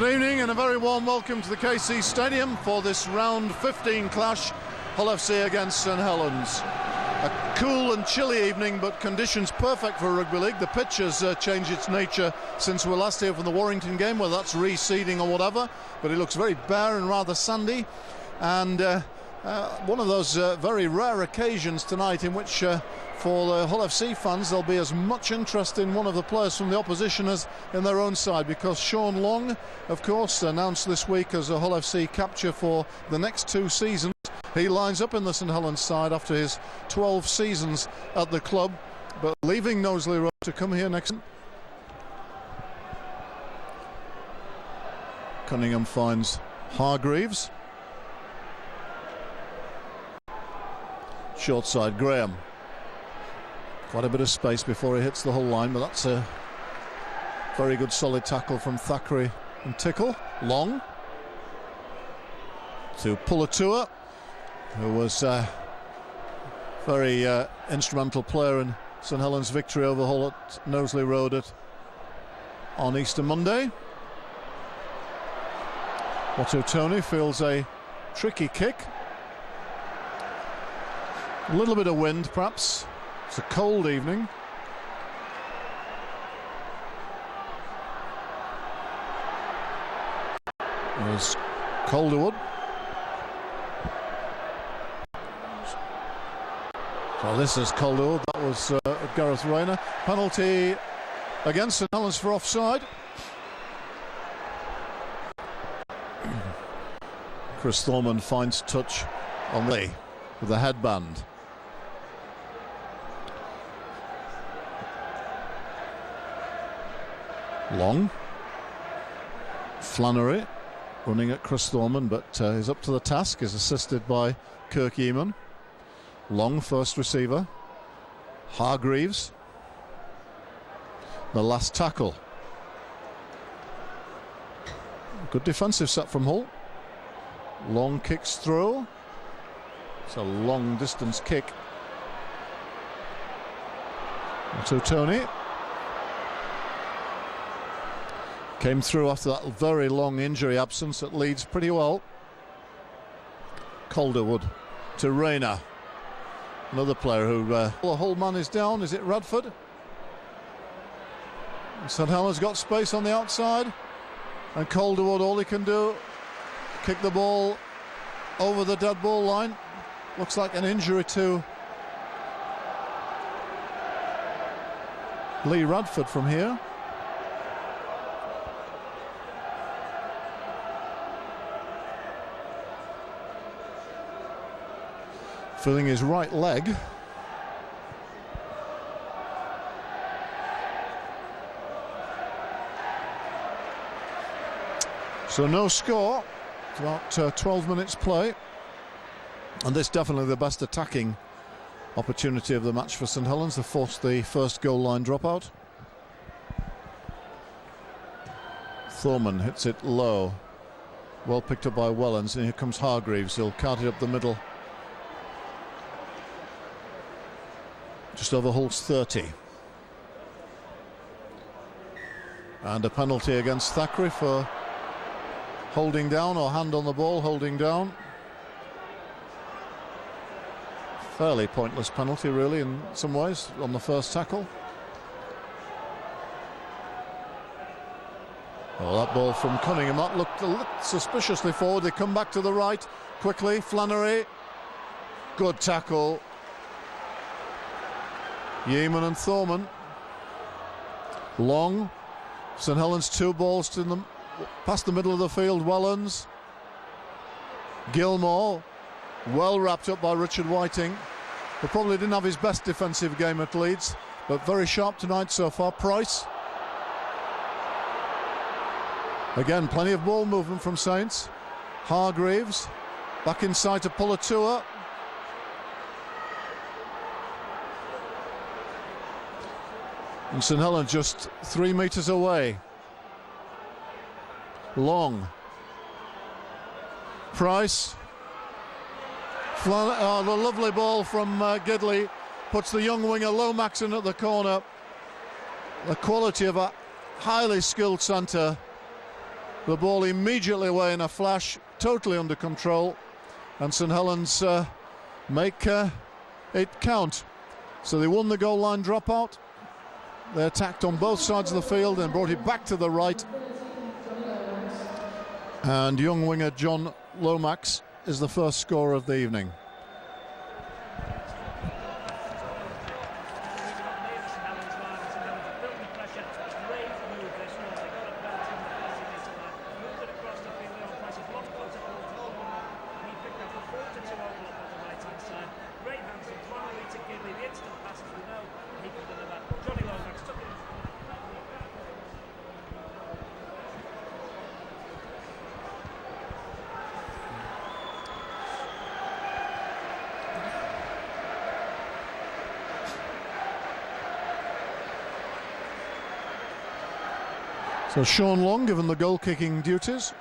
Good evening and a very warm welcome to the KC Stadium for this round 15 clash, Hull FC against St Helens. A cool and chilly evening, but conditions perfect for rugby league. The pitch has changed its nature since we were last here from the Warrington game, whether that's reseeding or whatever, but it looks very bare and rather sandy. And one of those very rare occasions tonight in which for the Hull FC fans there'll be as much interest in one of the players from the opposition as in their own side, because Sean Long, of course, announced this week as a Hull FC capture for the next 2 seasons. He lines up in the St Helens side after his 12 seasons at the club, but leaving Knowsley Road to come here next. Cunningham finds Hargreaves. Short side, Graham. Quite a bit of space before he hits the Hull line, but that's a very good solid tackle from Thackeray and Tickle. Long to Pulatua, who was a very instrumental player in St Helens' victory over Hull at Knowsley Road on Easter Monday. Otto Tony feels a tricky kick. A little bit of wind, perhaps. It's a cold evening. There's Calderwood. So this is Calderwood. That was Gareth Rayner. Penalty against St Helens for offside. Chris Thorman finds touch on Lee with the headband. Long. Flannery running at Chris Thorman, but he's up to the task. Is assisted by Kirk Eamon. Long, first receiver. Hargreaves. The last tackle. Good defensive set from Hull. Long kicks through. It's a long distance kick. To Tony. Came through after that very long injury absence at Leeds pretty well. Calderwood to Rayner. Another player who... the Hull man is down. Is it Radford? St Helens got space on the outside. And Calderwood, all he can do, kick the ball over the dead ball line. Looks like an injury to Lee Radford from here. Feeling his right leg. So no score. It's about 12 minutes play. And this definitely the best attacking opportunity of the match for St Helens. They forced the first goal line dropout. Thorman hits it low. Well picked up by Wellens, and here comes Hargreaves. He'll cart it up the middle. Just over Hull's 30. And a penalty against Thackeray for holding down, or hand on the ball, holding down. Fairly pointless penalty, really, in some ways, on the first tackle. Well, that ball from Cunningham, that looked a little suspiciously forward. They come back to the right quickly. Flannery, good tackle. Yeaman and Thorman. Long. St Helens 2 balls to them. Past the middle of the field, Wellens. Gilmore. Well wrapped up by Richard Whiting, who probably didn't have his best defensive game at Leeds, but very sharp tonight so far. Price. Again, plenty of ball movement from Saints. Hargreaves. Back inside to Pulatua. And St Helens just 3 metres away. Long. Price. The lovely ball from Gidley puts the young winger Lomax in at the corner. The quality of a highly skilled centre. The ball immediately away in a flash, totally under control, and St Helens make it count. So they won the goal line dropout. They attacked on both sides of the field and brought it back to the right. And young winger John Lomax is the first scorer of the evening. So Sean Long given the goal-kicking duties.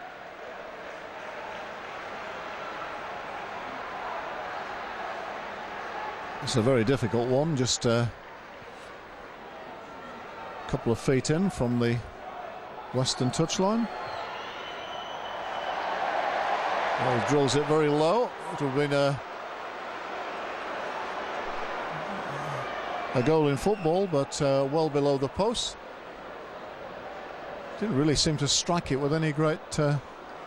It's a very difficult one, just a couple of feet in from the western touchline. Well, drills it very low. It would have been a goal in football, but well below the post. Didn't really seem to strike it with any great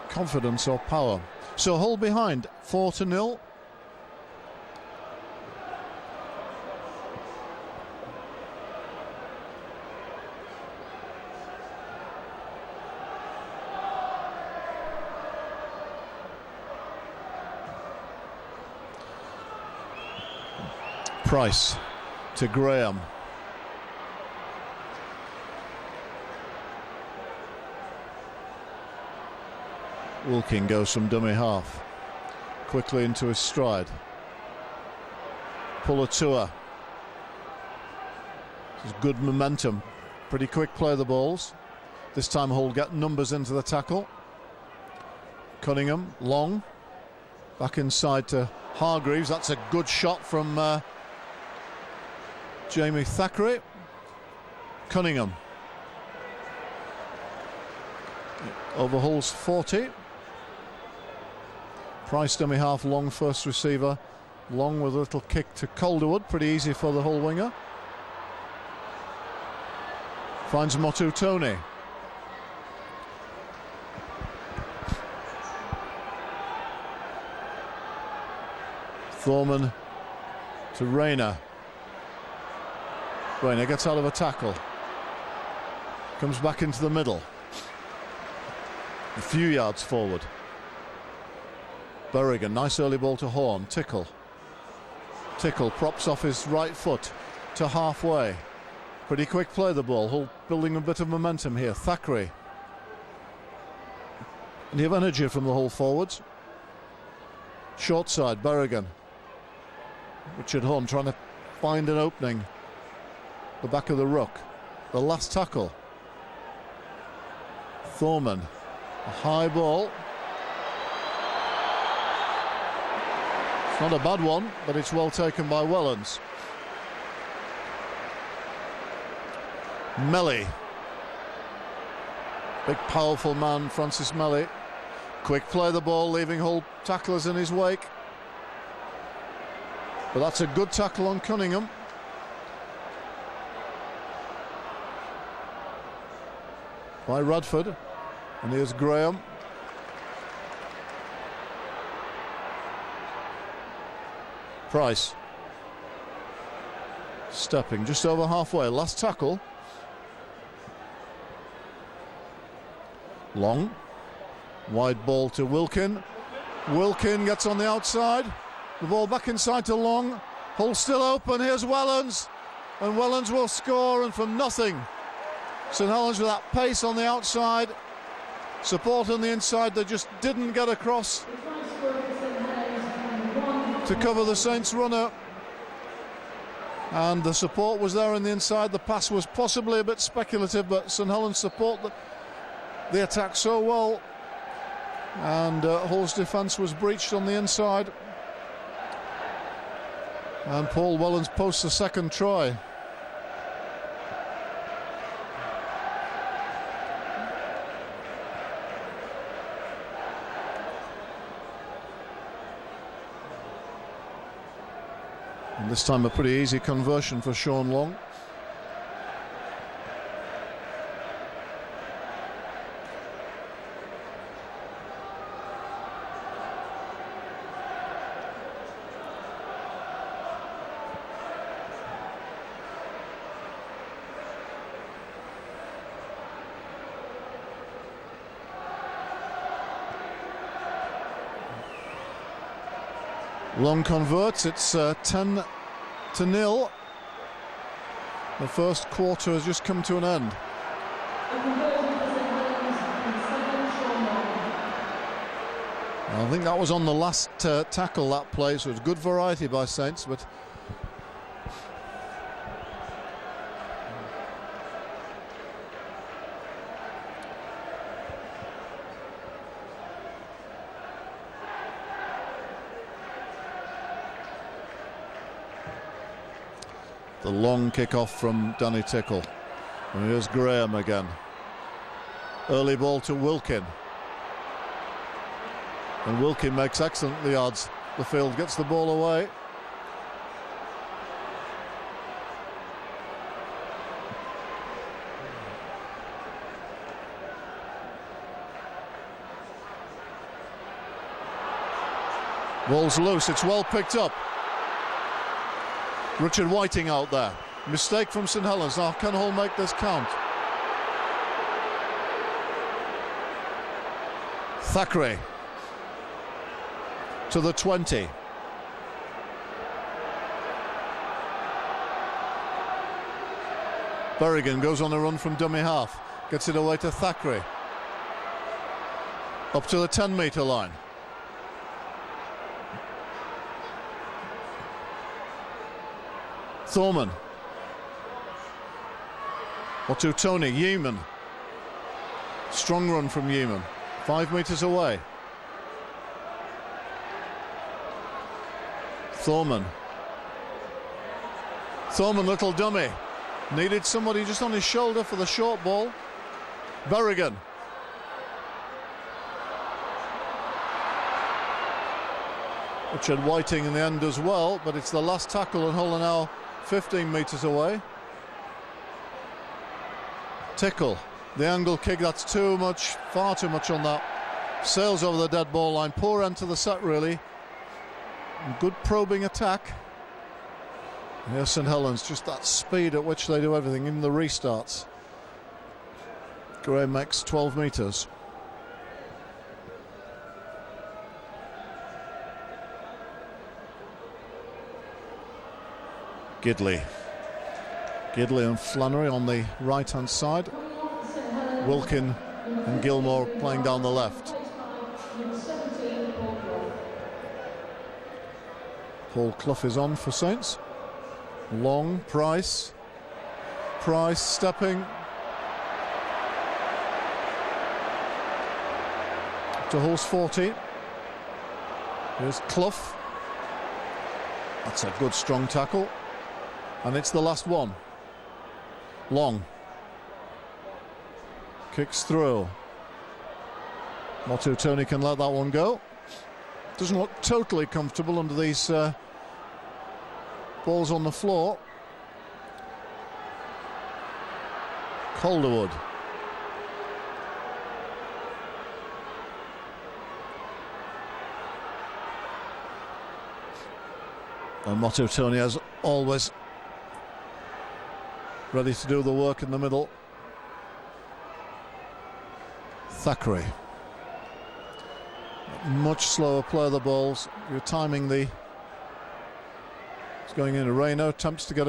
confidence or power. So Hull behind 4-0. Price to Graham. Wilkin goes from dummy half quickly into his stride. Pulatua. This is good momentum. Pretty quick play of the balls. This time Hull get numbers into the tackle. Cunningham, Long. Back inside to Hargreaves. That's a good shot from Jamie Thackeray. Cunningham. Over Hull's 40. Price dummy half, Long first receiver. Long with a little kick to Calderwood. Pretty easy for the Hull winger. Finds Motu Tony. Thorman to Rayner. Rayner gets out of a tackle. Comes back into the middle. A few yards forward. Berrigan, nice early ball to Horn. Tickle props off his right foot to halfway. Pretty quick play the ball. Hull building a bit of momentum here. Thackeray. And you have energy from the Hull forwards. Short side, Berrigan. Richard Horn trying to find an opening. The back of the ruck. The last tackle. Thorman. A high ball. It's not a bad one, but it's well taken by Wellens. Melly. Big powerful man, Francis Melly. Quick play the ball, leaving Hull tacklers in his wake. But that's a good tackle on Cunningham. By Radford. And here's Graham. Price. Stepping just over halfway. Last tackle. Long. Wide ball to Wilkin. Wilkin gets on the outside. The ball back inside to Long. Hull still open. Here's Wellens. And Wellens will score, and from nothing. St Helens with that pace on the outside. Support on the inside. They just didn't get across to cover the Saints runner. And the support was there on the inside. The pass was possibly a bit speculative, but St Helens support the attack so well. And Hull's defence was breached on the inside. And Paul Wellens posts the second try. And this time a pretty easy conversion for Sean Long. Long converts, it's 10-0. The first quarter has just come to an end. I think that was on the last tackle, that play, so it was good variety by Saints, but the long kick-off from Danny Tickle. And here's Graham again. Early ball to Wilkin. And Wilkin makes excellent yards. The field gets the ball away. Ball's loose, it's well picked up. Richard Whiting out there. Mistake from St Helens. Now can Hull make this count? Thackeray to the 20. Berrigan goes on a run from dummy half. Gets it away to Thackeray. Up to the 10-metre line. Thorman. Or to Tony Yeaman. Strong run from Yeaman. 5 metres away. Thorman. Thorman, little dummy. Needed somebody just on his shoulder for the short ball. Berrigan. Richard Whiting in the end as well, but it's the last tackle and Hull are now 15 metres away. Tickle, the angle kick, that's too much, far too much on that. Sails over the dead ball line. Poor end to the set, really. Good probing attack. Here's St Helens, just that speed at which they do everything, even the restarts. Gray makes 12 metres. Gidley and Flannery on the right hand side. Wilkin and Gilmore playing down the left. Paul Clough is on for Saints. Long, Price stepping to Hull's 40. Here's Clough. That's a good strong tackle. And it's the last one. Long. Kicks through. Motu Tony can let that one go. Doesn't look totally comfortable under these balls on the floor. Calderwood. And Motu Tony, as always, ready to do the work in the middle. Thackeray. Much slower play of the balls. You're timing the... It's going in. Rayno attempts to get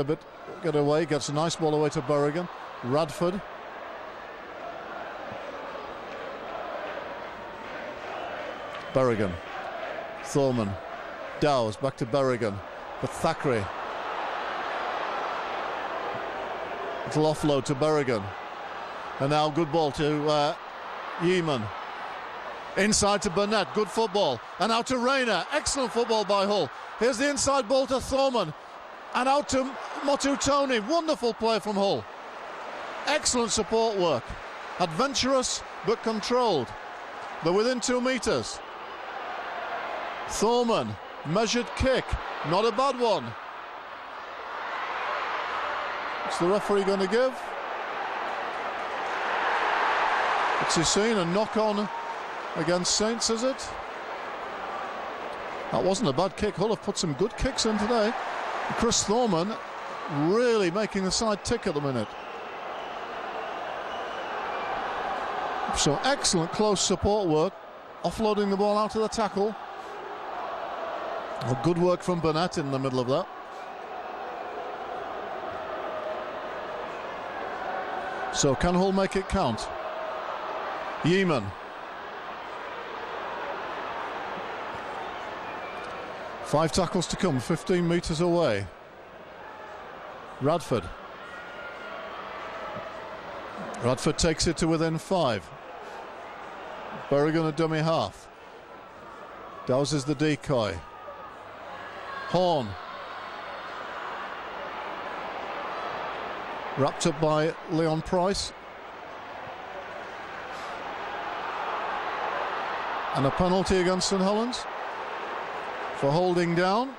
away. Gets a nice ball away to Berrigan. Radford. Berrigan. Thorman. Dowes back to Berrigan. But Thackeray. Little offload to Berrigan. And now good ball to Yeaman. Inside to Burnett, good football. And out to Rayner, excellent football by Hull. Here's the inside ball to Thorman. And out to Motu Tony, wonderful play from Hull. Excellent support work. Adventurous but controlled. They're within 2 metres. Thorman, measured kick, not a bad one. What's the referee going to give? What's he seen? A knock-on against Saints, is it? That wasn't a bad kick. Hull have put some good kicks in today. Chris Thorman really making the side tick at the minute. So excellent close support work, offloading the ball out of the tackle. Well, good work from Burnett in the middle of that. So can Hull make it count? Yeaman. Five tackles to come, 15 metres away. Radford. Radford takes it to within 5. Berrigan a dummy half. Dowses the decoy. Horn. Wrapped up by Leon Price. And a penalty against St Helens for holding down.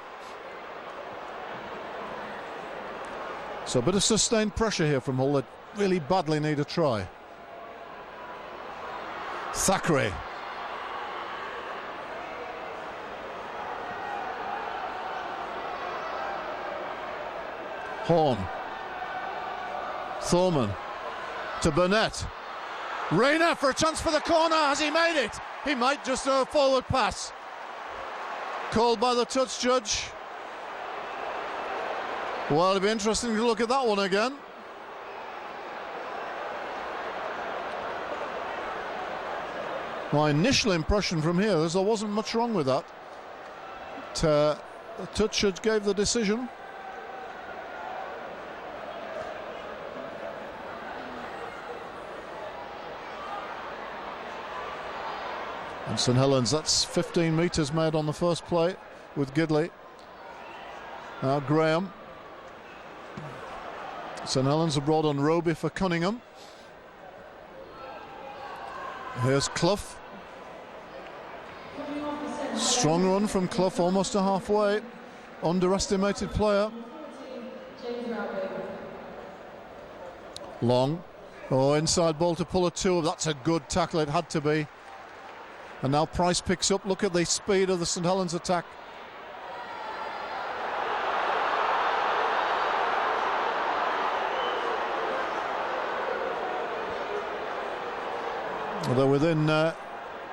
So a bit of sustained pressure here from Hull that really badly need a try. Thackeray. Horn. Thorman to Burnett. Rayner for a chance for the corner. Has he made it? He might, just a forward pass. Called by the touch judge. Well, it'll be interesting to look at that one again. My initial impression from here is there wasn't much wrong with that. The touch judge gave the decision. And St Helens, that's 15 metres made on the first play with Gidley. Now Graham. St Helens have brought on Roby for Cunningham. Here's Clough. Strong run from Clough, almost to halfway. Underestimated player. Long. Oh, inside ball to pull a 2. That's a good tackle, it had to be. And now Price picks up. Look at the speed of the St Helens attack. Well, they're within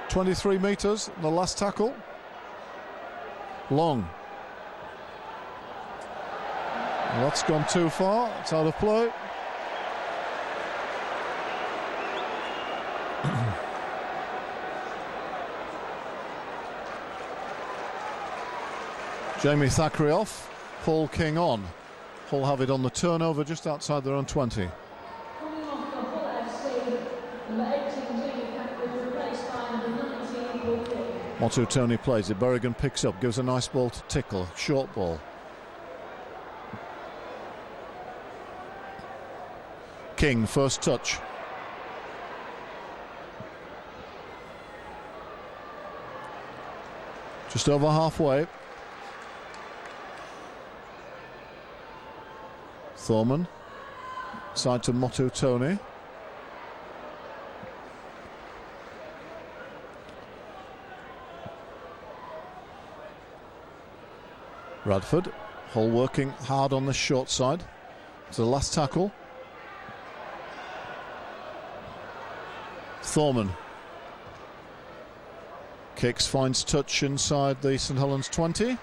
23 metres, the last tackle. Long. Well, that's gone too far. It's out of play. Jamie Thackeray off, Paul King on. Hull have it on the turnover just outside their own 20. Motu Tony plays it, Berrigan picks up, gives a nice ball to Tickle, short ball. King, first touch. Just over halfway. Thorman, side to Motu Tony. Radford, Hull working hard on the short side. It's the last tackle. Thorman. Kicks, finds touch inside the St Helens 20.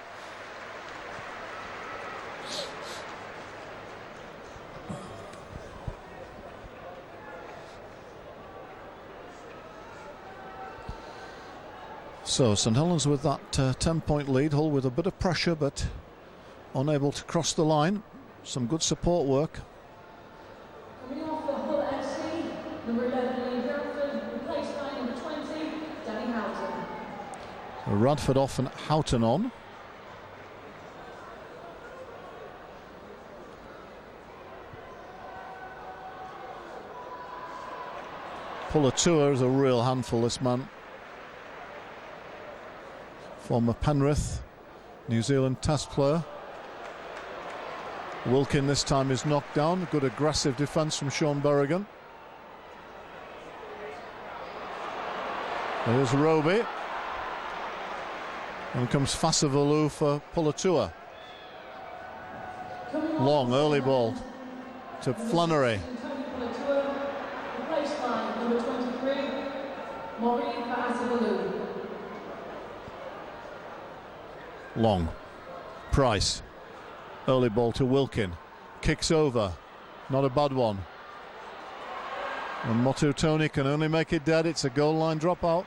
So St Helens with that 10-point lead. Hull with a bit of pressure but unable to cross the line. Some good support work. Coming off for Hull FC, number 11 Lee Radford, replaced by number 20 Danny Houghton. Radford off and Houghton on. Pulatua is a real handful, this man. Former Penrith, New Zealand Test player. Wilkin this time is knocked down. Good aggressive defence from Sean Berrigan. Here's Roby. And comes Fasavalu for Pulatua. Long early ball to Flannery. Long. Price. Early ball to Wilkin. Kicks over. Not a bad one. And Motu Tony can only make it dead. It's a goal line dropout.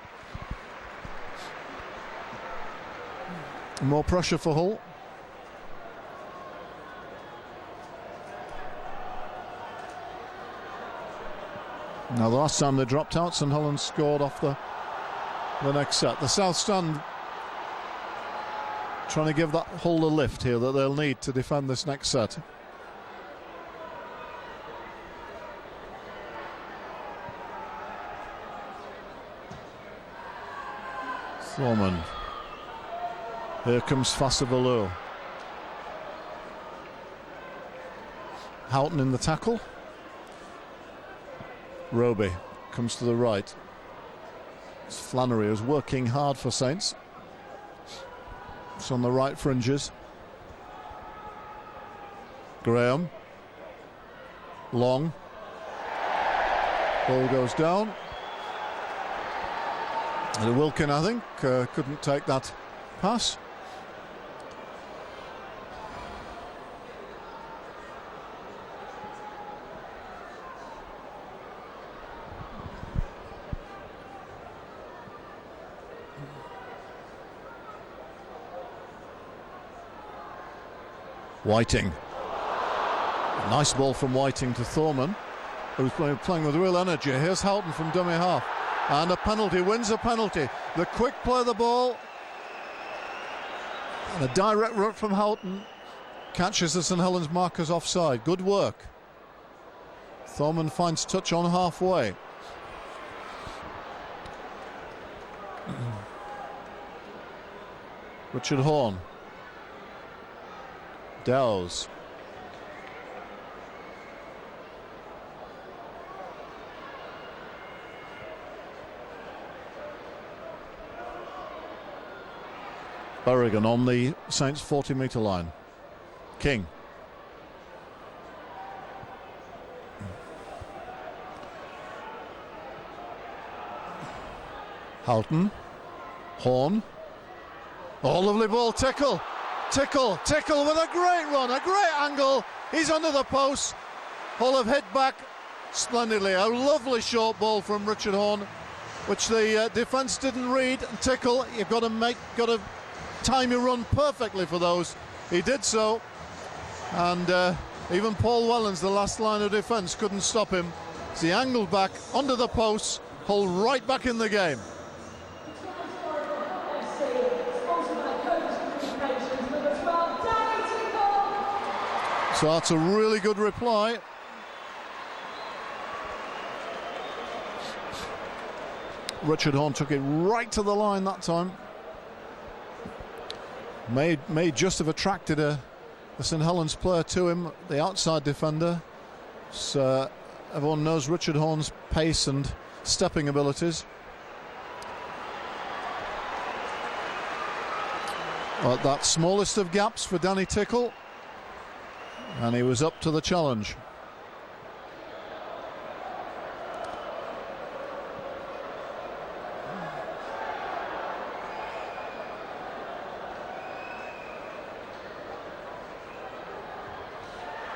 More pressure for Hull. Now the last time they dropped out, St Helens scored off the next set. The south stand trying to give that Hull the lift here that they'll need to defend this next set. Thorman. Here comes Fasavalu. Houghton in the tackle. Roby comes to the right. It's Flannery who's working hard for Saints. It's on the right fringes. Graham. Long. Ball goes down. And Wilkin, I think, couldn't take that pass. Whiting. A nice ball from Whiting to Thorman, who's playing with real energy. Here's Houghton from dummy half. And a penalty, wins a penalty. The quick play of the ball. And a direct run from Houghton catches the St Helens markers offside. Good work. Thorman finds touch on halfway. Richard Horn. Dowes. Berrigan on the Saints 40-metre line. King. Houghton. Horn. Oh, lovely ball. Tickle with a great run, a great angle. He's under the post. Hull have hit back splendidly. A lovely short ball from Richard Horn, which the defence didn't read. And Tickle, you've got to time your run perfectly for those. He did so, and even Paul Wellens, the last line of defence, couldn't stop him. As he angled back under the post, Hull right back in the game. So that's a really good reply. Richard Horn took it right to the line that time. May just have attracted a St Helens player to him, the outside defender. So everyone knows Richard Horn's pace and stepping abilities. But that smallest of gaps for Danny Tickle, and he was up to the challenge.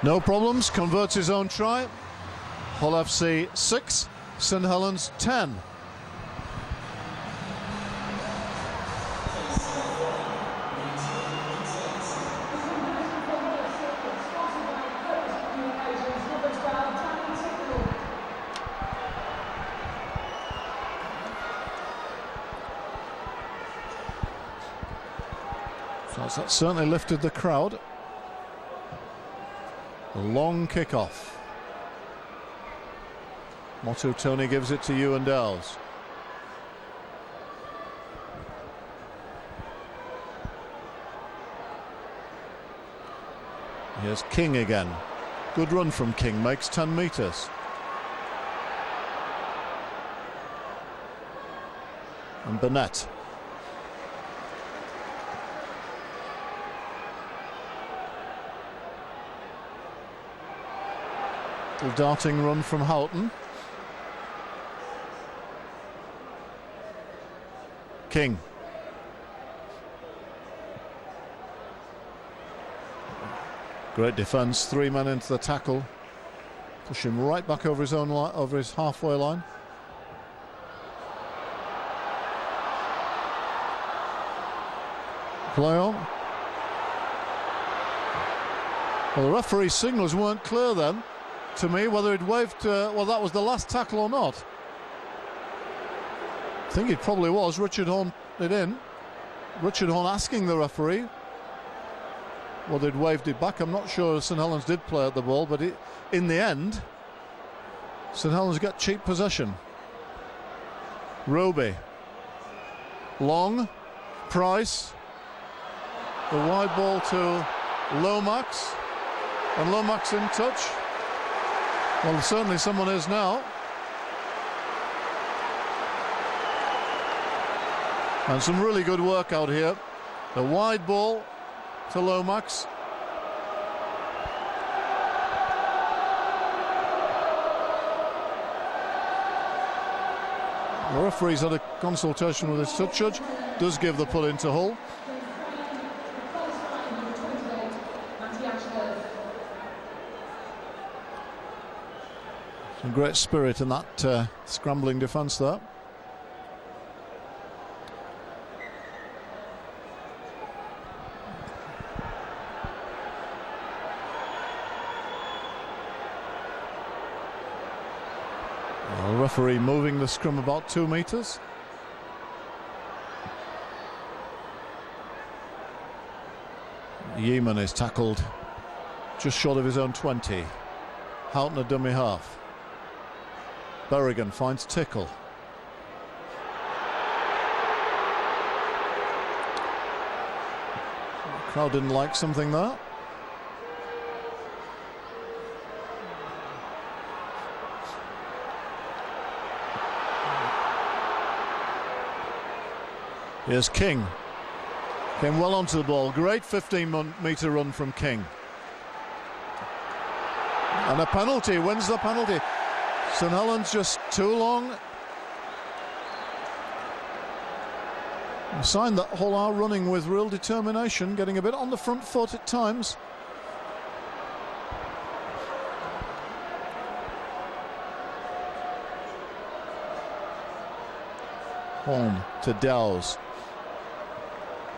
No problems, converts his own try. Hull FC 6, St Helens 10. So that certainly lifted the crowd. A long kick-off. Motu Tony gives it to Ewan Dowes. Here's King again. Good run from King, makes 10 metres. And Burnett. Little darting run from Houghton. King. Great defence, 3 men into the tackle. Push him right back over his own line, over his halfway line. Play on. Well, the referee's signals weren't clear then, to me, whether he'd waved, well, that was the last tackle or not. I think it probably was. Richard Horne it in. Richard Horne asking the referee whether he'd waved it back. I'm not sure St Helens did play at the ball, but in the end, St Helens got cheap possession. Roby. Long. Price. The wide ball to Lomax. And Lomax in touch. Well, certainly someone is now. And some really good work out here. The wide ball to Lomax. The referee's had a consultation with his touch judge. Does give the pull into Hull. Some great spirit in that scrambling defence there. Well, the referee moving the scrum about 2 metres. Yeaman is tackled just short of his own 20. Houghton a dummy half. Berrigan finds Tickle. The crowd didn't like something there. Here's King. Came well onto the ball. Great 15-metre run from King. And a penalty, wins the penalty. St Helens just too long. A sign that Hull are running with real determination, getting a bit on the front foot at times. Home to Dowes.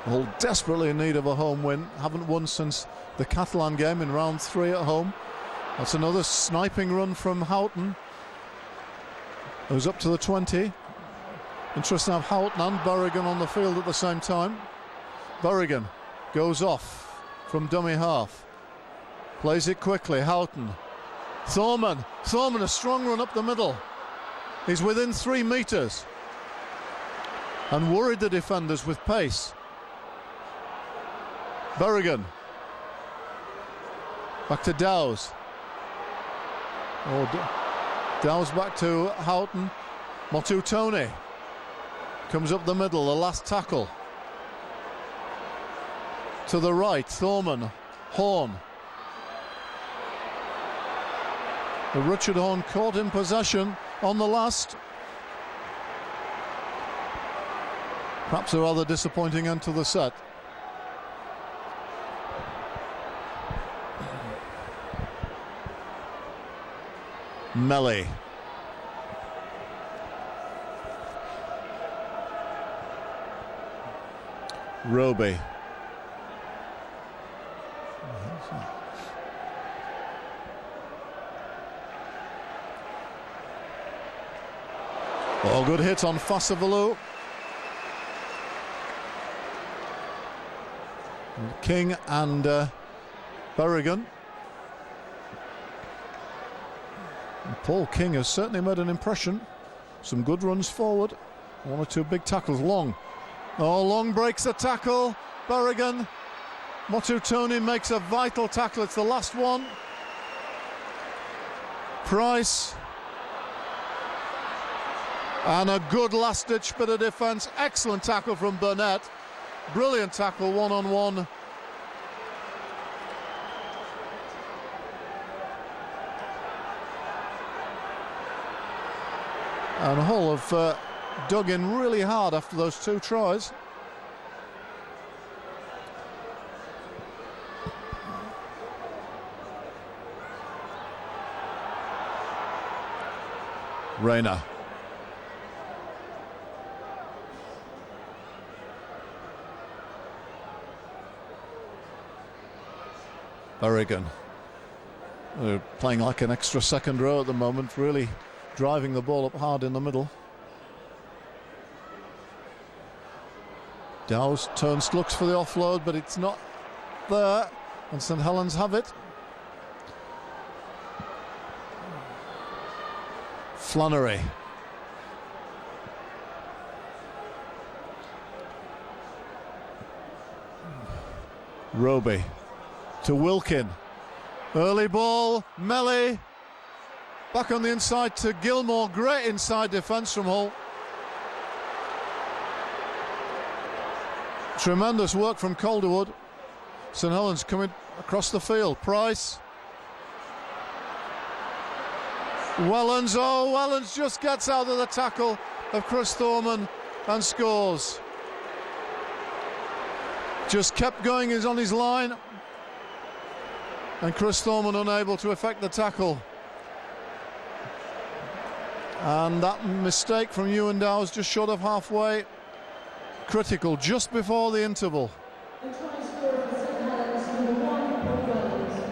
Hull desperately in need of a home win. Haven't won since the Catalan game in round 3 at home. That's another sniping run from Houghton. It was up to the 20. Interesting to have Houghton and Berrigan on the field at the same time. Berrigan goes off from dummy half. Plays it quickly. Houghton. Thorman. Thorman, a strong run up the middle. He's within 3 metres. And worried the defenders with pace. Berrigan. Back to Dowes. Dowes back to Houghton. Motutone comes up the middle, the last tackle. To the right, Thorman. Horne. Richard Horne caught in possession on the last. Perhaps a rather disappointing end to the set. Melly. Roby. Oh, good hit on Fassavalu. King and Berrigan. And Paul King has certainly made an impression. Some good runs forward. 1 or 2 big tackles. Long. Oh, Long breaks the tackle. Berrigan. Motutuni makes a vital tackle. It's the last one. Price. And a good last-ditch bit of defence. Excellent tackle from Burnett. Brilliant tackle, one-on-one. And Hull have dug in really hard after those 2 tries. Rayner. Berrigan. They're playing like an extra second row at the moment, really driving the ball up hard in the middle. Dowes turns, looks for the offload, but it's not there, and St Helens have it. Flannery. Roby to Wilkin. Early ball, Melly. Back on the inside to Gilmore. Great inside defence from Hull. Tremendous work from Calderwood. St Helens coming across the field. Price. Wellens. Oh, Wellens just gets out of the tackle of Chris Thorman and scores. Just kept going, he's on his line. And Chris Thorman unable to effect the tackle. And that mistake from Ewan Dowes just short of halfway. Critical, just before the interval. The try scorer for St Helens, number 1, Wellens.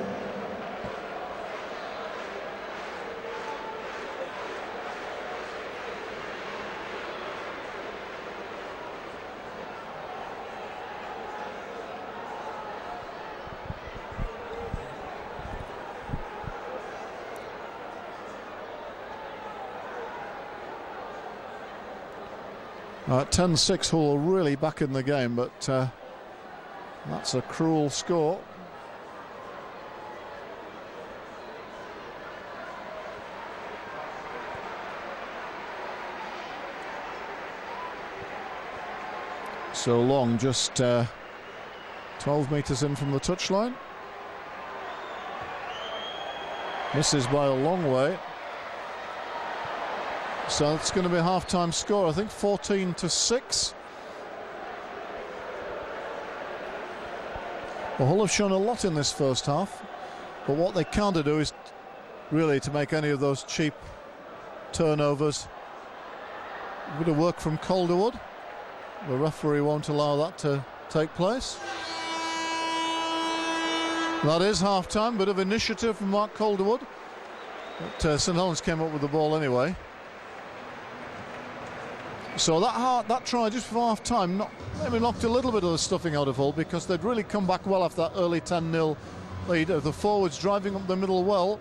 At 10-6, Hull really back in the game, but that's a cruel score. So Long just 12 metres in from the touchline. Misses by a long way. So it's going to be a half-time score, I think 14-6. Well, Hull have shown a lot in this first half, but what they can't do is really to make any of those cheap turnovers. A bit of work from Calderwood. The referee won't allow that to take place. That is half-time, bit of initiative from Mark Calderwood. But St Helens came up with the ball anyway. So that try just before half-time maybe knocked a little bit of the stuffing out of Hull, because they'd really come back well after that early 10-0 lead of the forwards driving up the middle well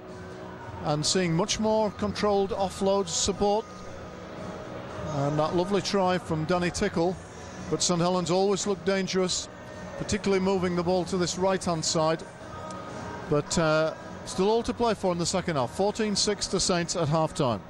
and seeing much more controlled offload support. And that lovely try from Danny Tickle. But St Helens always looked dangerous, particularly moving the ball to this right-hand side. But still all to play for in the second half. 14-6 to Saints at half-time.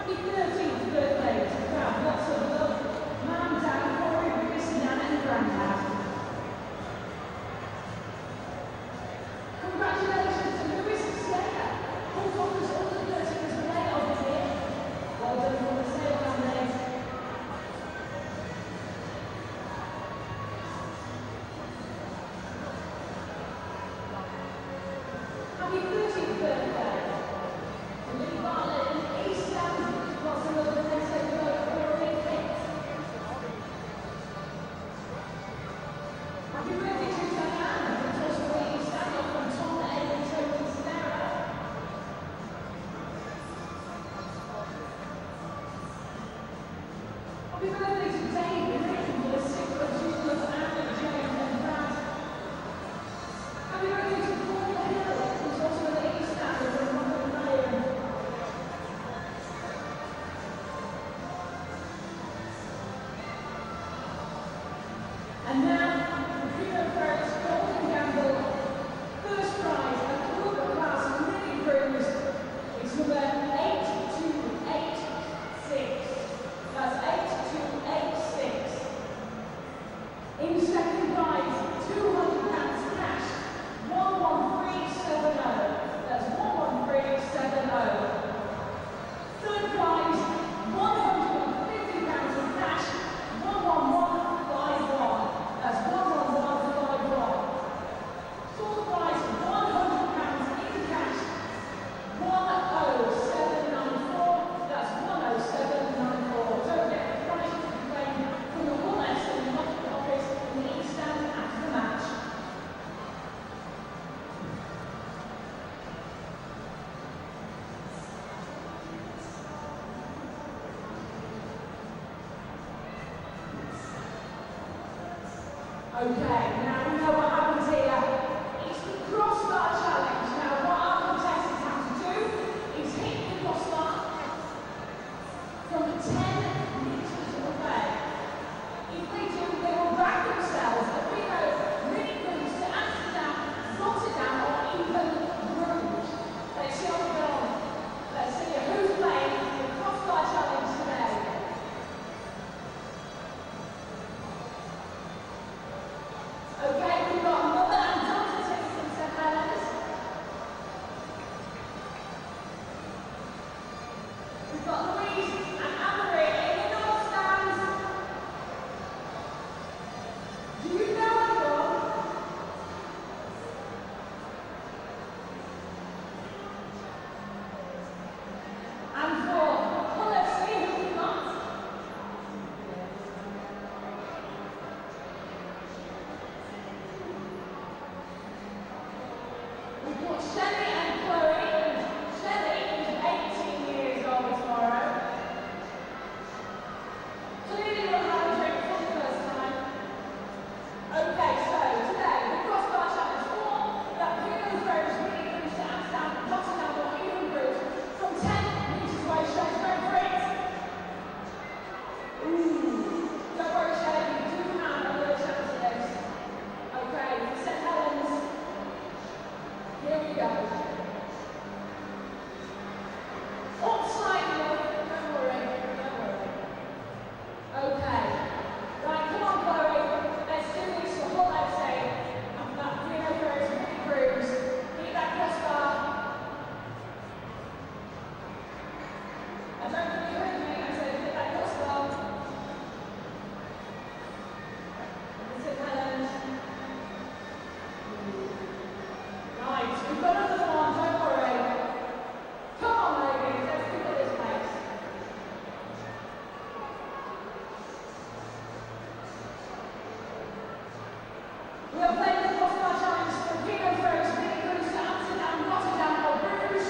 Happy 13th birthday to Dad, lots of love. Mum, Dad, Corey, Bruce, Nan and Grandad. Congratulations to Lewis Slater, who offers all the 13th relay of the year. Well done for the sale family. Happy 13th birthday to Lee Bartlett and East Stand, lots of love and thanks to the Corey Kate. Happy birthday to Diana, who's also the East Stand from Tom and Tony Sarah. Happy birthday to Dave and Rick for the 6th of June of Anna, James and Brad. Happy birthday to Paul Hill, who's also the East Stand from Robert Ryan. And now, the Freedom Ferris Golden Gamble. First prize, a Cougar class mini cruise. It's number 8286. That's 8286. In second prize, £200 cash. 11370. That's 11370. Third prize, £150 in cash. 11151. That's 11151. Fourth prize, £100 in cash. 10794. That's 10794. Don't forget the prize to be claimed from the Hull FC office in the East Stand after the match. Okay, now we know what happens here. It's the crossbar challenge. Now, what our contestants have to do is hit the crossbar from 10 metres away. If they do, they will back themselves at Rio, really close to Amsterdam, Rotterdam, or even Bruges. Let's see how we go on. Let's see who's playing the crossbar challenge today. Okay, we've got mother and daughter tickets from St Helens. We've got Louise and Anne-Marie in the north stands. Do you know anyone? And for Hull FC, who we got? We've got Shelley and Chloe. Shelley is 18 years old tomorrow. Clearly will have a drink for the first time. Okay, so today the crossbar challenge for that Bruno throws really cruise to Amsterdam, Rotterdam or even Bruges from 10 metres away. Shelley's going for it. Ooh. Don't worry, Shelley, you do have a little chance of this. Okay, St Helens. Here we go. Up slightly, don't worry. Okay. Right, come on, Chloe. Let's do this for Hull FC. After that, Bruno Ferris mini cruise. Hit that crossbar. I don't think you heard me. I said hit that crossbar. St Helens. Right, we've got another one, don't worry. Come on, ladies, let's pick up this place. We are playing the crossbar challenge for Bruno Ferris mini cruise to Amsterdam, Rotterdam or Bruges.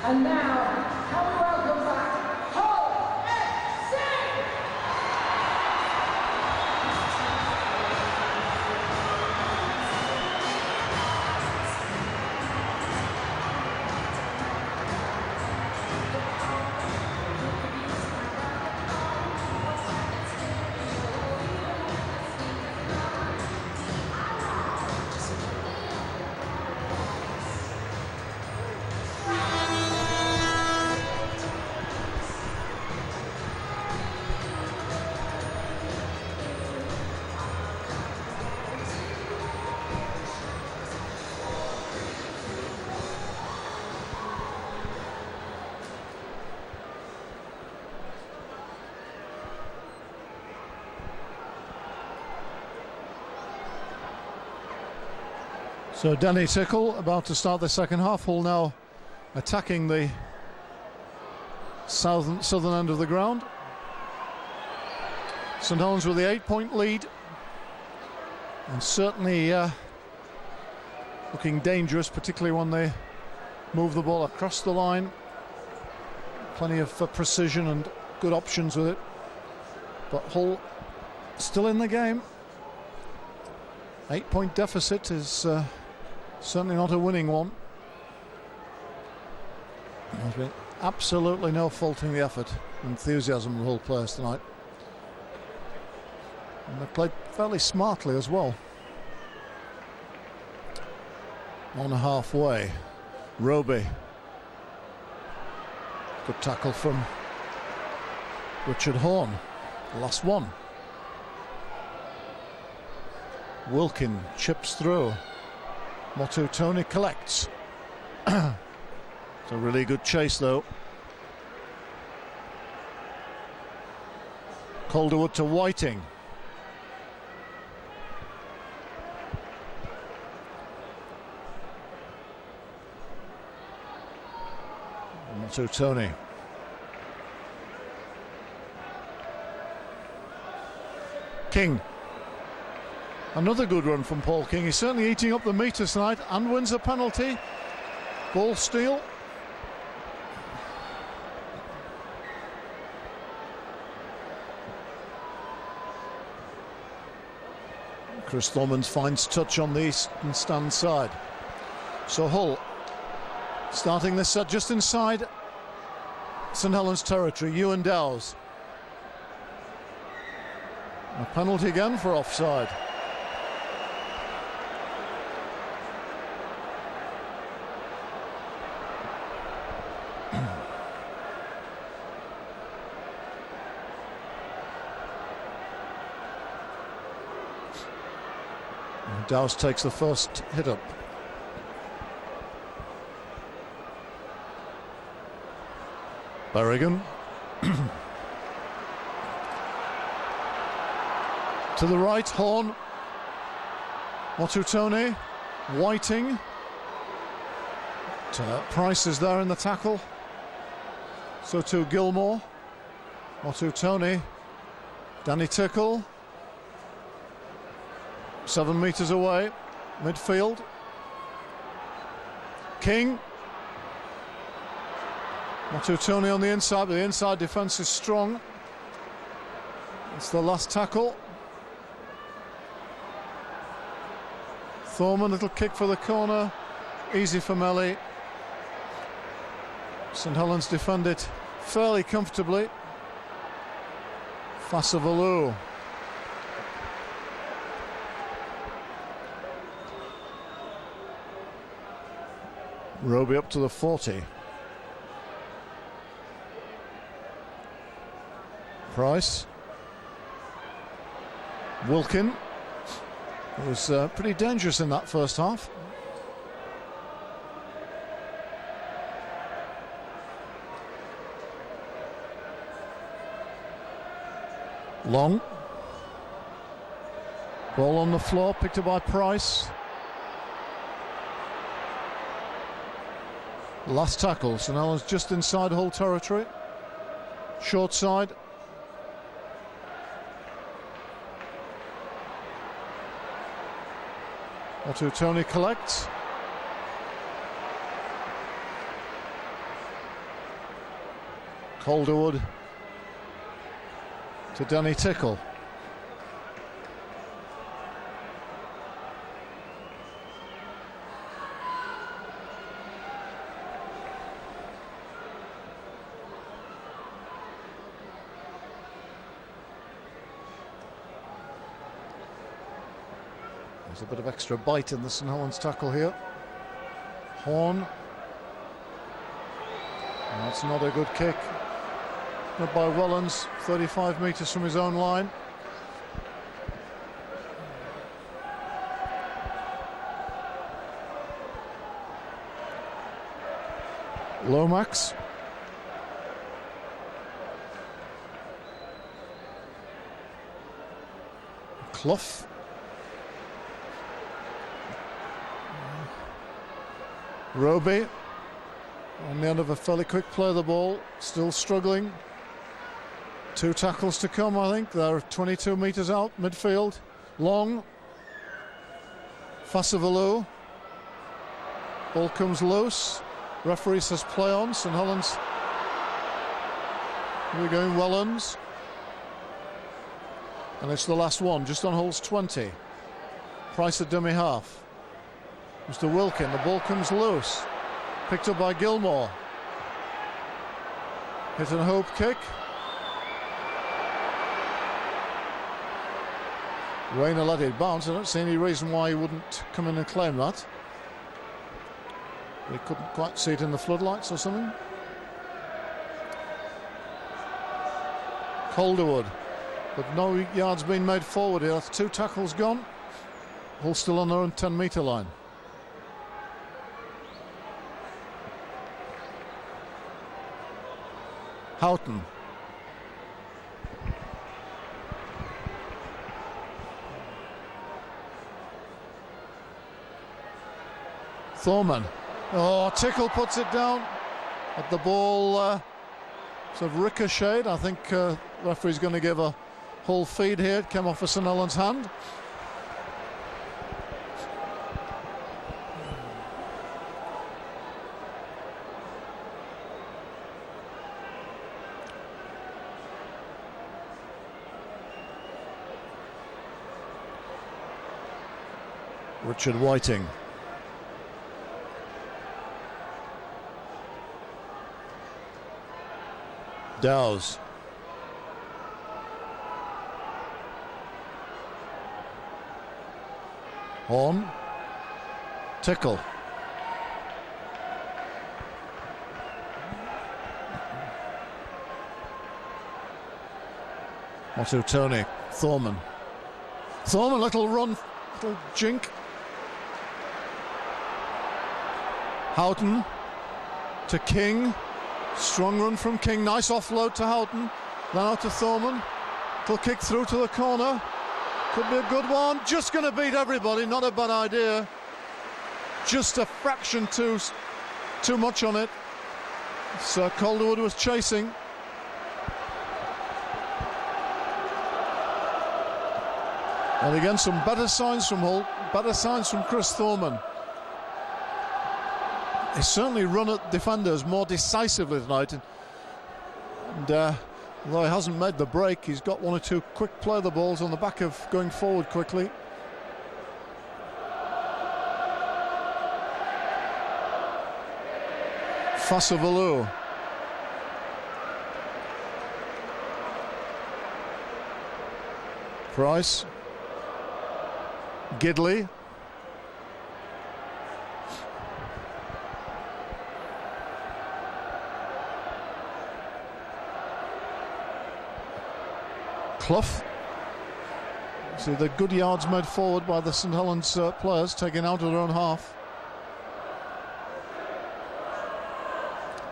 And now, can we welcome back Hull FC? So Danny Tickle about to start the second half. Hull now attacking the southern end of the ground. St Helens with the 8-point lead, and certainly looking dangerous, particularly when they move the ball across the line. Plenty of precision and good options with it, but Hull still in the game. 8-point deficit is certainly not a winning one. There's been absolutely no faulting the effort, enthusiasm of the Hull players tonight. And they played fairly smartly as well. On halfway, Roby. Good tackle from Richard Horn, the last one. Wilkin chips through. Motu Tony collects. It's a really good chase though. Calderwood to Whiting. Motu Tony. King. Another good run from Paul King. He's certainly eating up the metres tonight and wins a penalty. Ball steal. Chris Thormans finds touch on the eastern stand side. So Hull starting this set just inside St Helens territory. Ewan Dowes. A penalty again for offside. Dowes takes the first hit up. Berrigan. To the right, Horn. Motu Tony. Whiting. Price is there in the tackle. So too Gilmore. Motu Tony. Danny Tickle. 7 metres away, midfield. King. Motu Tony on the inside, but the inside defence is strong. It's the last tackle. Thorman, little kick for the corner. Easy for Melly. St Helens defend it fairly comfortably. Fasavalu. Roby up to the 40. Price. Wilkin. It was pretty dangerous in that first half. Long. Ball on the floor, picked up by Price. Last tackle, so now it's just inside Hull territory. Short side. Motu Tony collects. Calderwood to Danny Tickle. There's a bit of extra bite in the St Helens tackle here. Horn. That's not a good kick. Not by Wellens, 35 metres from his own line. Lomax. Clough. Roby on the end of a fairly quick play of the ball, still struggling. 2 tackles to come, I think. They're 22 metres out, midfield. Long. Fassavalu. Ball comes loose. Referee says play on. St Helens. We're going Wellens. And it's the last one, just on holes 20. Price at dummy half. Mr. Wilkin, the ball comes loose. Picked up by Gilmore. Hit and hope kick. Rayner let it bounce. I don't see any reason why he wouldn't come in and claim that. He couldn't quite see it in the floodlights or something. Calderwood, but no yards being made forward here. That's 2 tackles gone. All still on their own 10-metre line. Houghton. Thorman. Oh, Tickle puts it down. But the ball sort of ricocheted. I think referee's going to give a Hull feed here. It came off a St Helens hand. Richard Whiting. Dowes. Horn. Tickle. Otto Tony. Thorman. Thorman, little run, little jink. Houghton to King. Strong run from King. Nice offload to Houghton. Then out to Thorman. Little kick through to the corner. Could be a good one. Just going to beat everybody. Not a bad idea. Just a fraction too much on it. So Calderwood was chasing. And again, some better signs from Hull. Better signs from Chris Thorman. He's certainly run at defenders more decisively tonight, and although he hasn't made the break, he's got 1 or 2 quick play the balls on the back of going forward quickly. Fassavalu. Price. Gidley. Clough. See the good yards made forward by the St Helens players, taken out of their own half.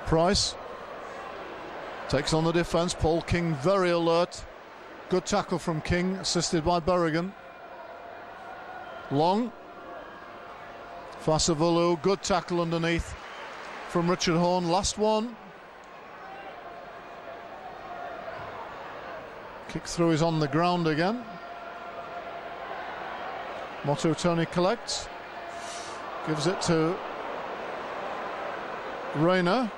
Price takes on the defence. Paul King very alert. Good tackle from King, assisted by Berrigan. Long. Fassavalu, good tackle underneath from Richard Horn. Last one. Kick through is on the ground again. Motto Tony collects. Gives it to Rayner.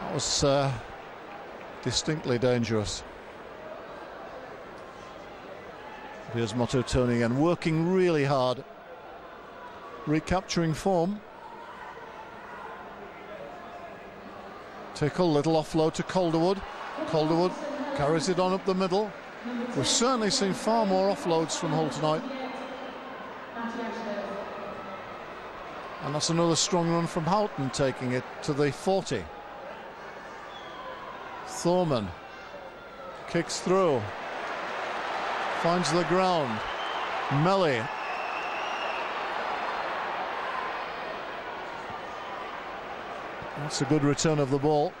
That was distinctly dangerous. Here's Mototoni again, working really hard, recapturing form. Tickle, little offload to Calderwood. Calderwood carries it on up the middle. We've certainly seen far more offloads from Hull tonight. And that's another strong run from Houghton, taking it to the 40. Thorman kicks through, finds the ground. Melly. That's a good return of the ball.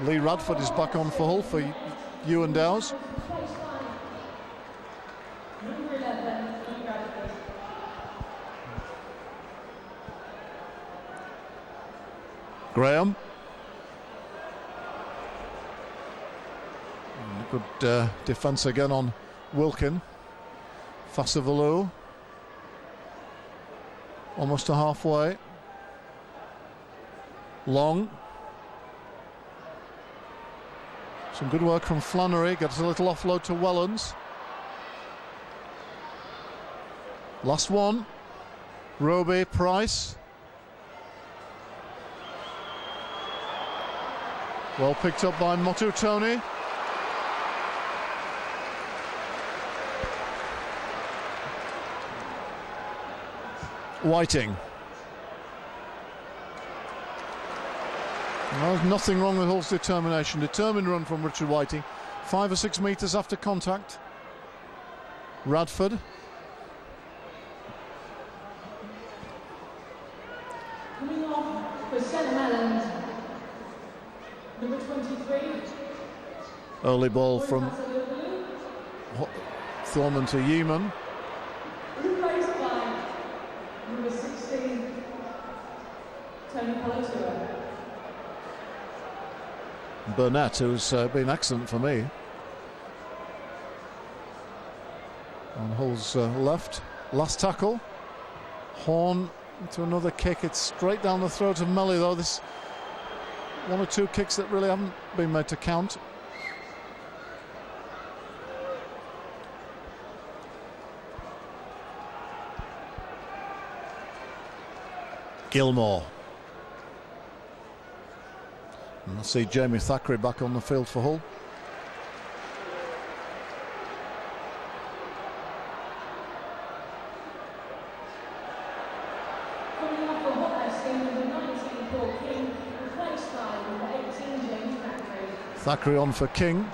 Lee Radford is back on for Hull for Ewan Dowes. Graham. Good defence again on Wilkin. Fassavalu. Almost to halfway. Long. Some good work from Flannery. Gets a little offload to Wellens. Last one. Roby, Price. Well picked up by Mototoni. Whiting. Well, there's nothing wrong with Hull's determination. Determined run from Richard Whiting. 5 or 6 metres after contact. Radford. Coming off for St Helens, number 23. Early ball from Thorman to Yeaman. Replaced by number 16, Tony Palatua. Burnett, who's been excellent for me. On Hull's left. Last tackle. Horn to another kick. It's straight down the throat of Melly, though. This one or two kicks that really haven't been made to count. Gilmore. And I see Jamie Thackeray back on the field for Hull. Coming off the Hull FC, number 19, Paul King, replaced by number 18, James Thackeray. Thackeray on for King.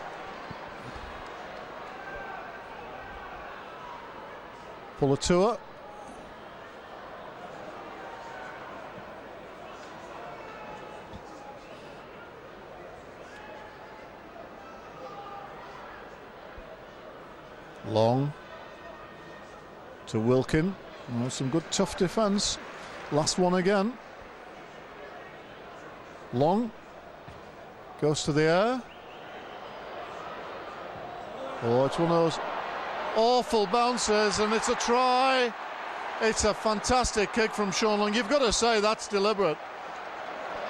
Palatua. Long to Wilkin. Oh, some good tough defence. Last one again. Long goes to the air. Oh, it's one of those awful bounces, and it's a try. It's a fantastic kick from Sean Long. You've got to say that's deliberate.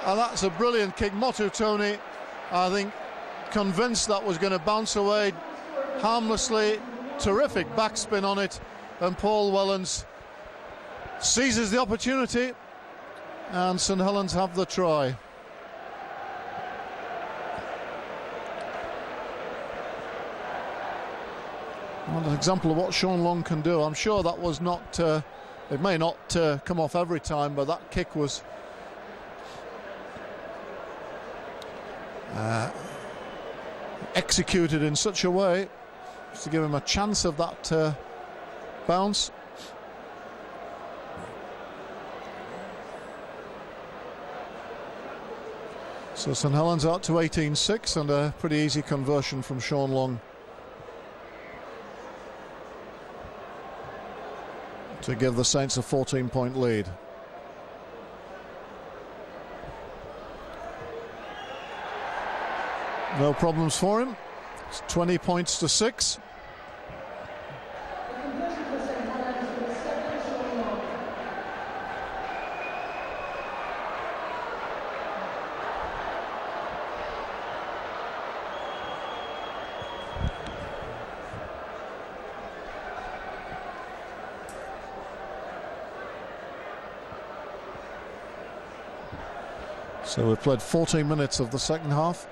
And that's a brilliant kick. Mototoni, I think, convinced that was going to bounce away harmlessly. Terrific backspin on it, and Paul Wellens seizes the opportunity, and St Helens have the try. Well, an example of what Sean Long can do. I'm sure that was not, it may not come off every time, but that kick was executed in such a way to give him a chance of that bounce. So St Helens out to 18-6, and a pretty easy conversion from Sean Long to give the Saints a 14-point lead. No problems for him. It's 20 points to 6. So we've played 14 minutes of the second half.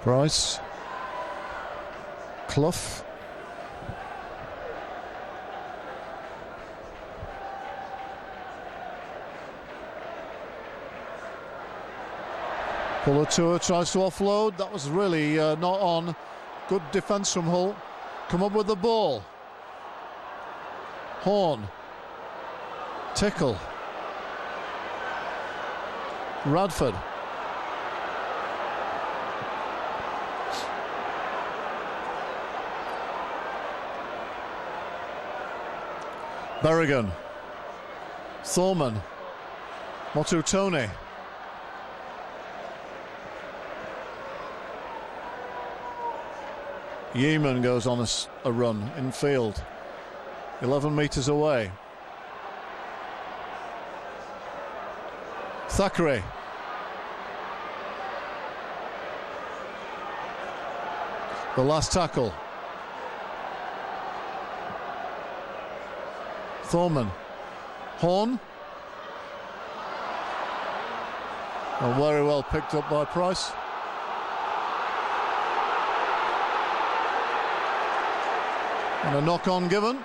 Price, Clough, Pulatua tries to offload. That was really not on. Good defence from Hull. Come up with the ball. Horn, Tickle, Radford. Berrigan, Thorman, Motutone, Yeaman goes on a run in field, 11 metres away. Thackeray, the last tackle. Thorman, Horn, and very well picked up by Price. And a knock-on given.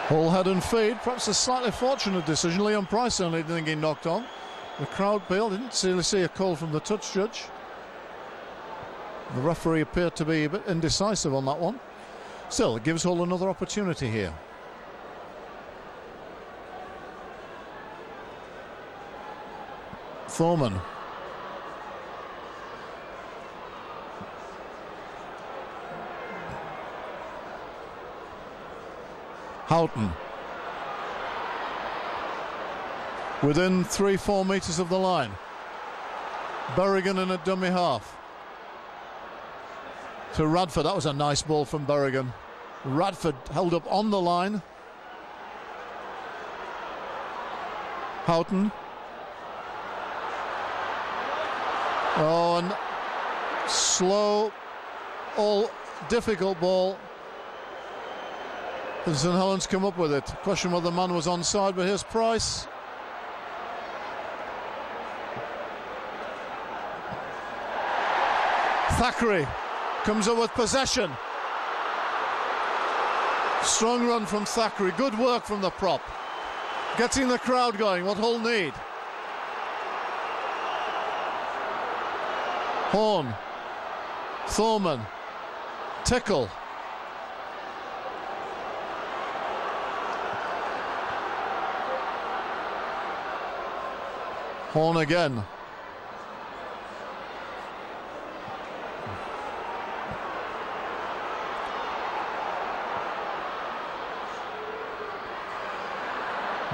Hull head and feed, perhaps a slightly fortunate decision. Liam Price only didn't get knocked on. The crowd pealed, didn't really see a call from the touch judge. The referee appeared to be a bit indecisive on that one. Still, it gives Hull another opportunity here. Thorman. Houghton. Within 3-4 metres of the line. Berrigan in a dummy half. To Radford. That was a nice ball from Berrigan. Radford held up on the line. Houghton. Oh, and slow, all difficult ball. And St Helens come up with it. Question whether the man was onside, but here's Price. Thackeray comes up with possession. Strong run from Thackeray. Good work from the prop. Getting the crowd going, what Hull need. Horn. Thorman. Tickle. Horn again.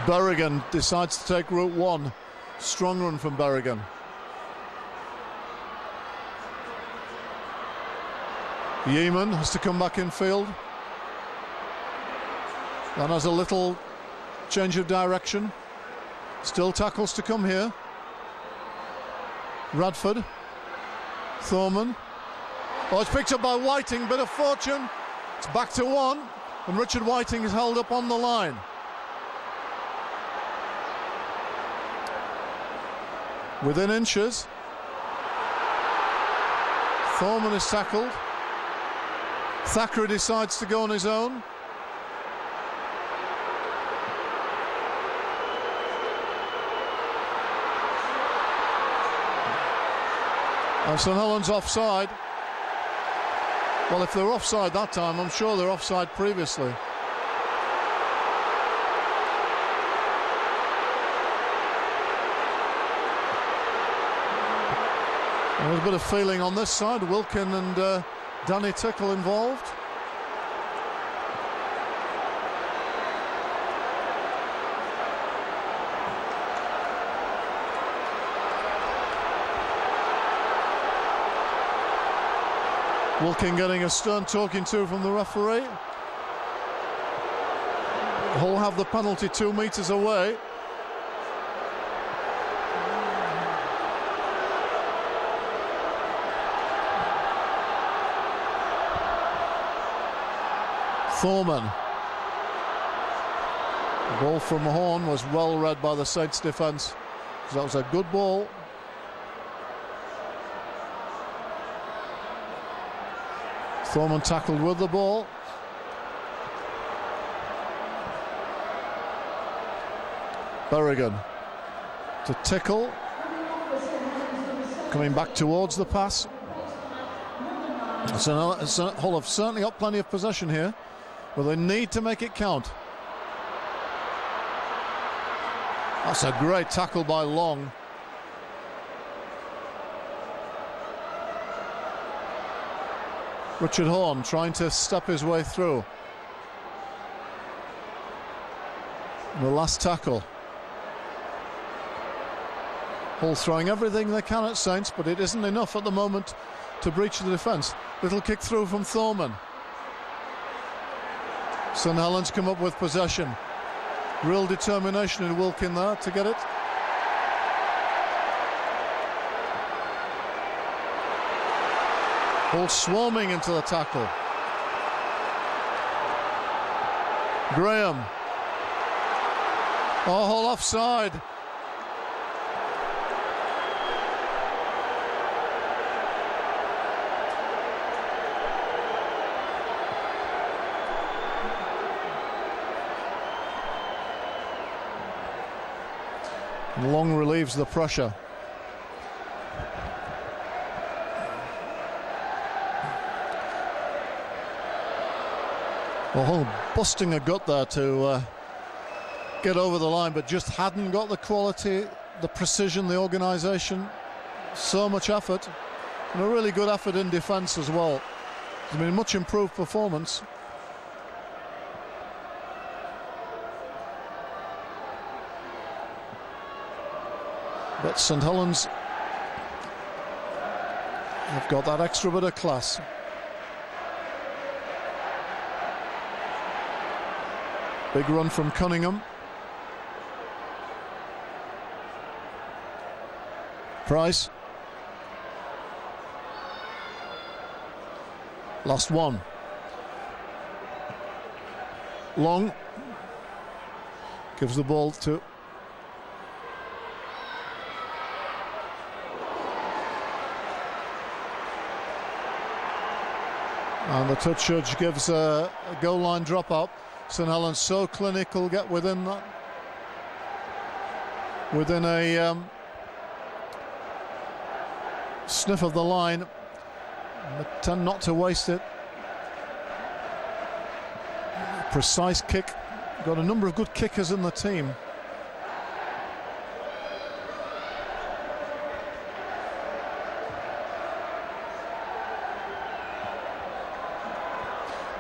Berrigan decides to take route one. Strong run from Berrigan. Yeaman has to come back in field. And has a little change of direction. Still tackles to come here. Radford. Thorman. Oh, it's picked up by Whiting. Bit of fortune. It's back to one. And Richard Whiting is held up on the line. Within inches. Thorman is tackled. Thackeray decides to go on his own. And St Helens offside. Well, if they're offside that time, I'm sure they're offside previously. There's a bit of feeling on this side. Wilkin and Danny Tickle involved. Wilkin getting a stern talking to from the referee. Hull have the penalty 2 metres away. Thorman. The ball from Horn was well read by the Saints defence. That was a good ball. Thorman tackled with the ball. Berrigan to Tickle. Coming back towards the pass. So Hull have certainly got plenty of possession here, but they need to make it count. That's a great tackle by Long. Richard Horn trying to step his way through. The last tackle. Hull throwing everything they can at Saints, but it isn't enough at the moment to breach the defence. Little kick through from Thorman. St Helens come up with possession. Real determination in Wilkin there to get it. Hull swarming into the tackle. Graham. Oh, Hull offside. Long relieves the pressure. Well, Hull busting a gut there to get over the line, but just hadn't got the quality, the precision, the organisation. So much effort, and a really good effort in defence as well. It's been a much improved performance. But St Helens have got that extra bit of class. Big run from Cunningham. Price. Last one. Long. Gives the ball to and the touch judge gives a goal line dropout. St Helens so clinical, get within that, within a sniff of the line, but tend not to waste it. Precise kick. Got a number of good kickers in the team.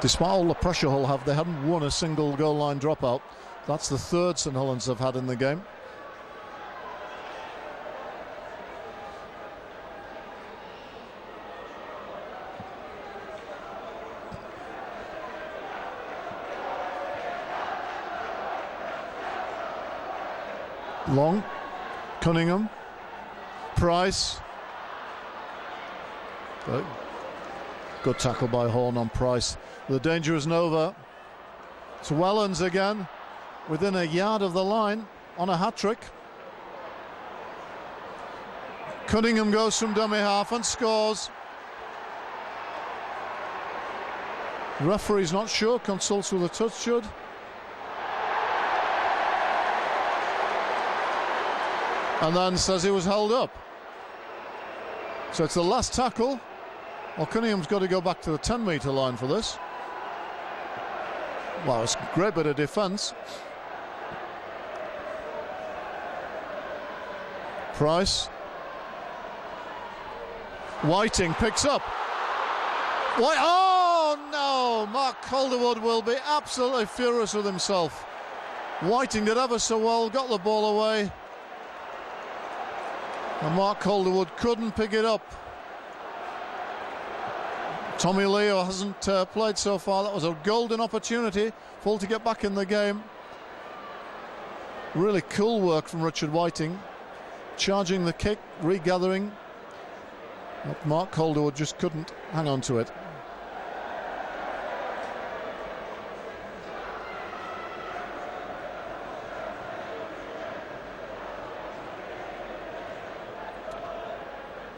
Despite all the pressure Hull have, they haven't won a single goal line dropout. That's the third St Helens have had in the game. Long, Cunningham, Price. Good tackle by Horn on Price. The danger isn't over. It's Wellens again, within a yard of the line on a hat-trick. Cunningham goes from dummy half and scores. Referee's not sure, consults with the touch judge. And then says he was held up. So it's the last tackle. Well, Cunningham's got to go back to the 10-metre line for this. Wow, it's a great bit of defence. Price. Whiting picks up. Oh no! Mark Calderwood will be absolutely furious with himself. Whiting did ever so well, got the ball away. And Mark Calderwood couldn't pick it up. Tommy Leo hasn't played so far. That was a golden opportunity for Hull to get back in the game. Really cool work from Richard Whiting, charging the kick, regathering. But Mark Calderwood just couldn't hang on to it.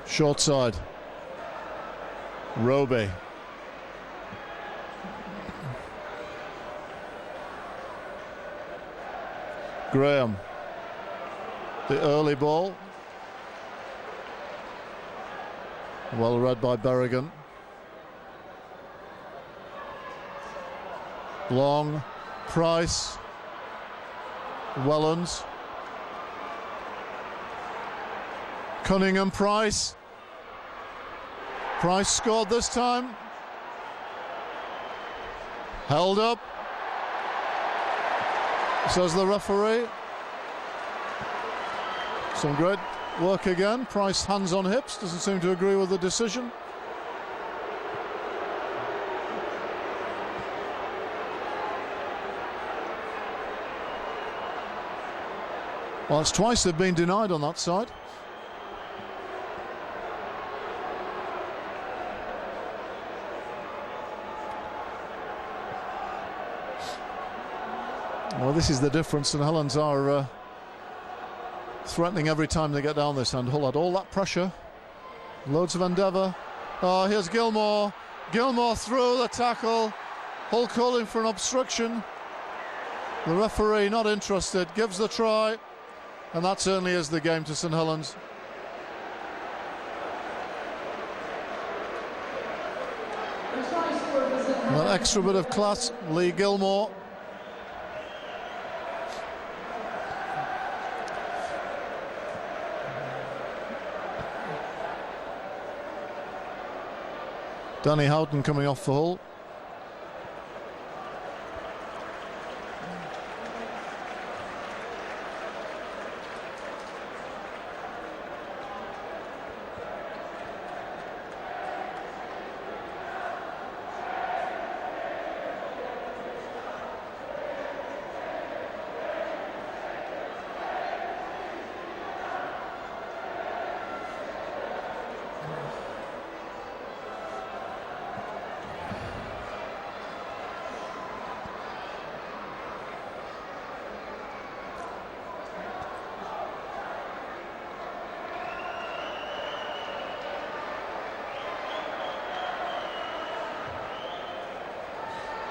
Short side. Roby. Graham. The early ball. Well read by Berrigan. Long. Price. Wellens. Cunningham. Price. Price scored this time. Held up. Says the referee. Some great work again. Price hands on hips. Doesn't seem to agree with the decision. Well, it's twice they've been denied on that side. Well, this is the difference. St Helens are threatening every time they get down this end. Hull had all that pressure, loads of endeavour. Oh, here's Gilmore. Gilmore through the tackle. Hull calling for an obstruction. The referee not interested, gives the try, and that certainly is the game to St Helens. And that extra bit of class, Lee Gilmore. Danny Houghton coming off for Hull.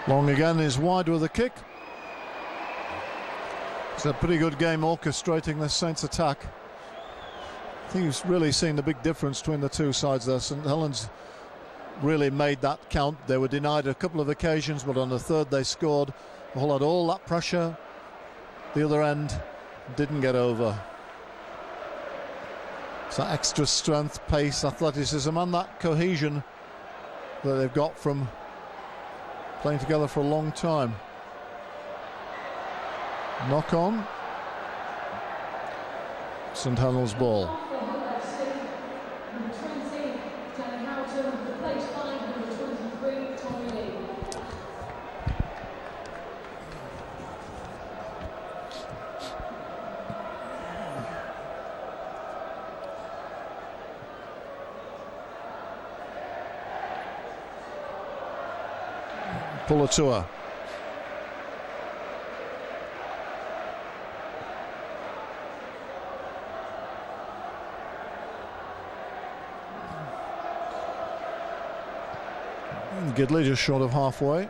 Long again is wide with a kick. It's a pretty good game orchestrating this Saints attack. I think you've really seen the big difference between the two sides there. St Helens really made that count. They were denied a couple of occasions, but on the third they scored. Hull had all that pressure. The other end didn't get over. It's that extra strength, pace, athleticism and that cohesion that they've got from playing together for a long time. Knock on. St Helens ball. Pulatua. Gidley just short of halfway.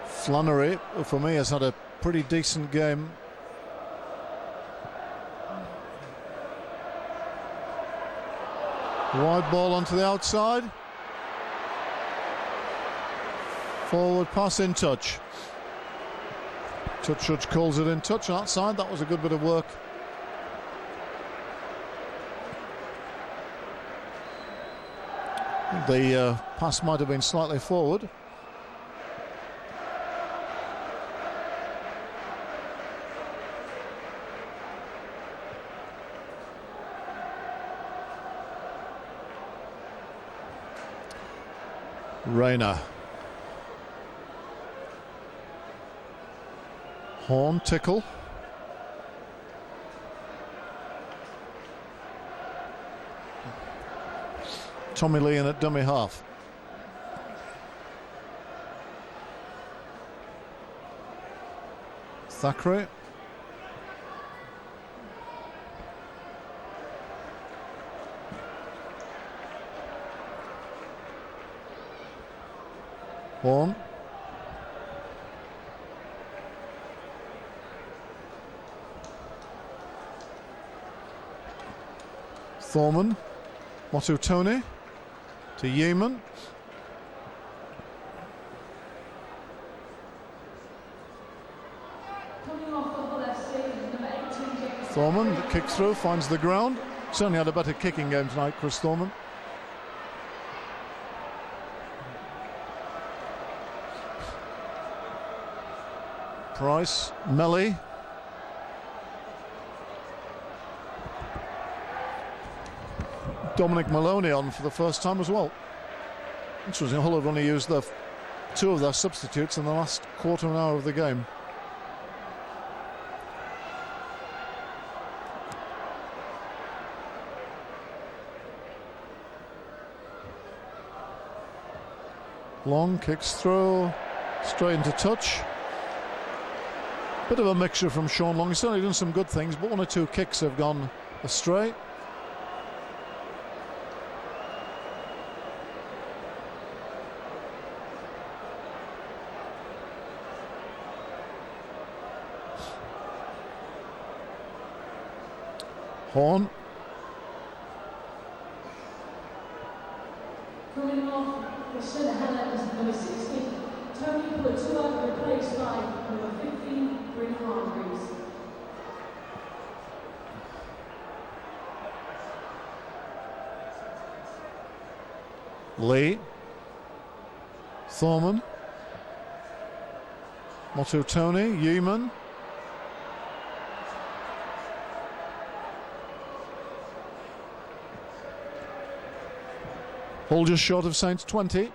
Flannery, for me, has had a pretty decent game. Wide ball onto the outside. Forward pass in touch. Touch judge calls it in touch on that side. That was a good bit of work. The pass might have been slightly forward. Rayner. Horn, Tickle. Tommy Lee in at dummy half. Thackeray. Horn. Thorman. Motutone to Yeoman. Thorman, the kick through, finds the ground. Certainly had a better kicking game tonight, Chris Thorman. Price, Melly. Dominic Maloney on for the first time as well. Interesting, Hull have only used two of their substitutes in the last quarter of an hour of the game. Long kicks through, straight into touch. Bit of a mixture from Sean Long. He's certainly done some good things, but one or two kicks have gone astray. Horn. Coming off for St Helens, number 16, Tony Platua, replaced by number 15, Bryn Hargreaves. Lee. Thorman. Motutone, Yeoman. All just short of Saints 20.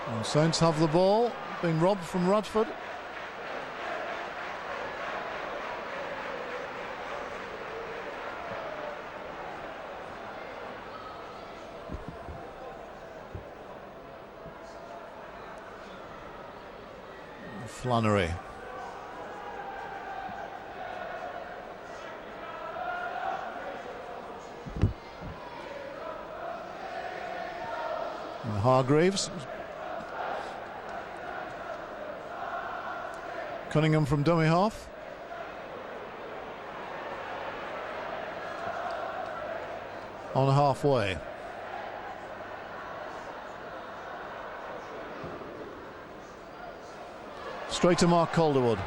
And Saints have the ball, being robbed from Radford. Flannery. And Hargreaves. Cunningham from dummy half. On halfway. Straight to Mark Calderwood.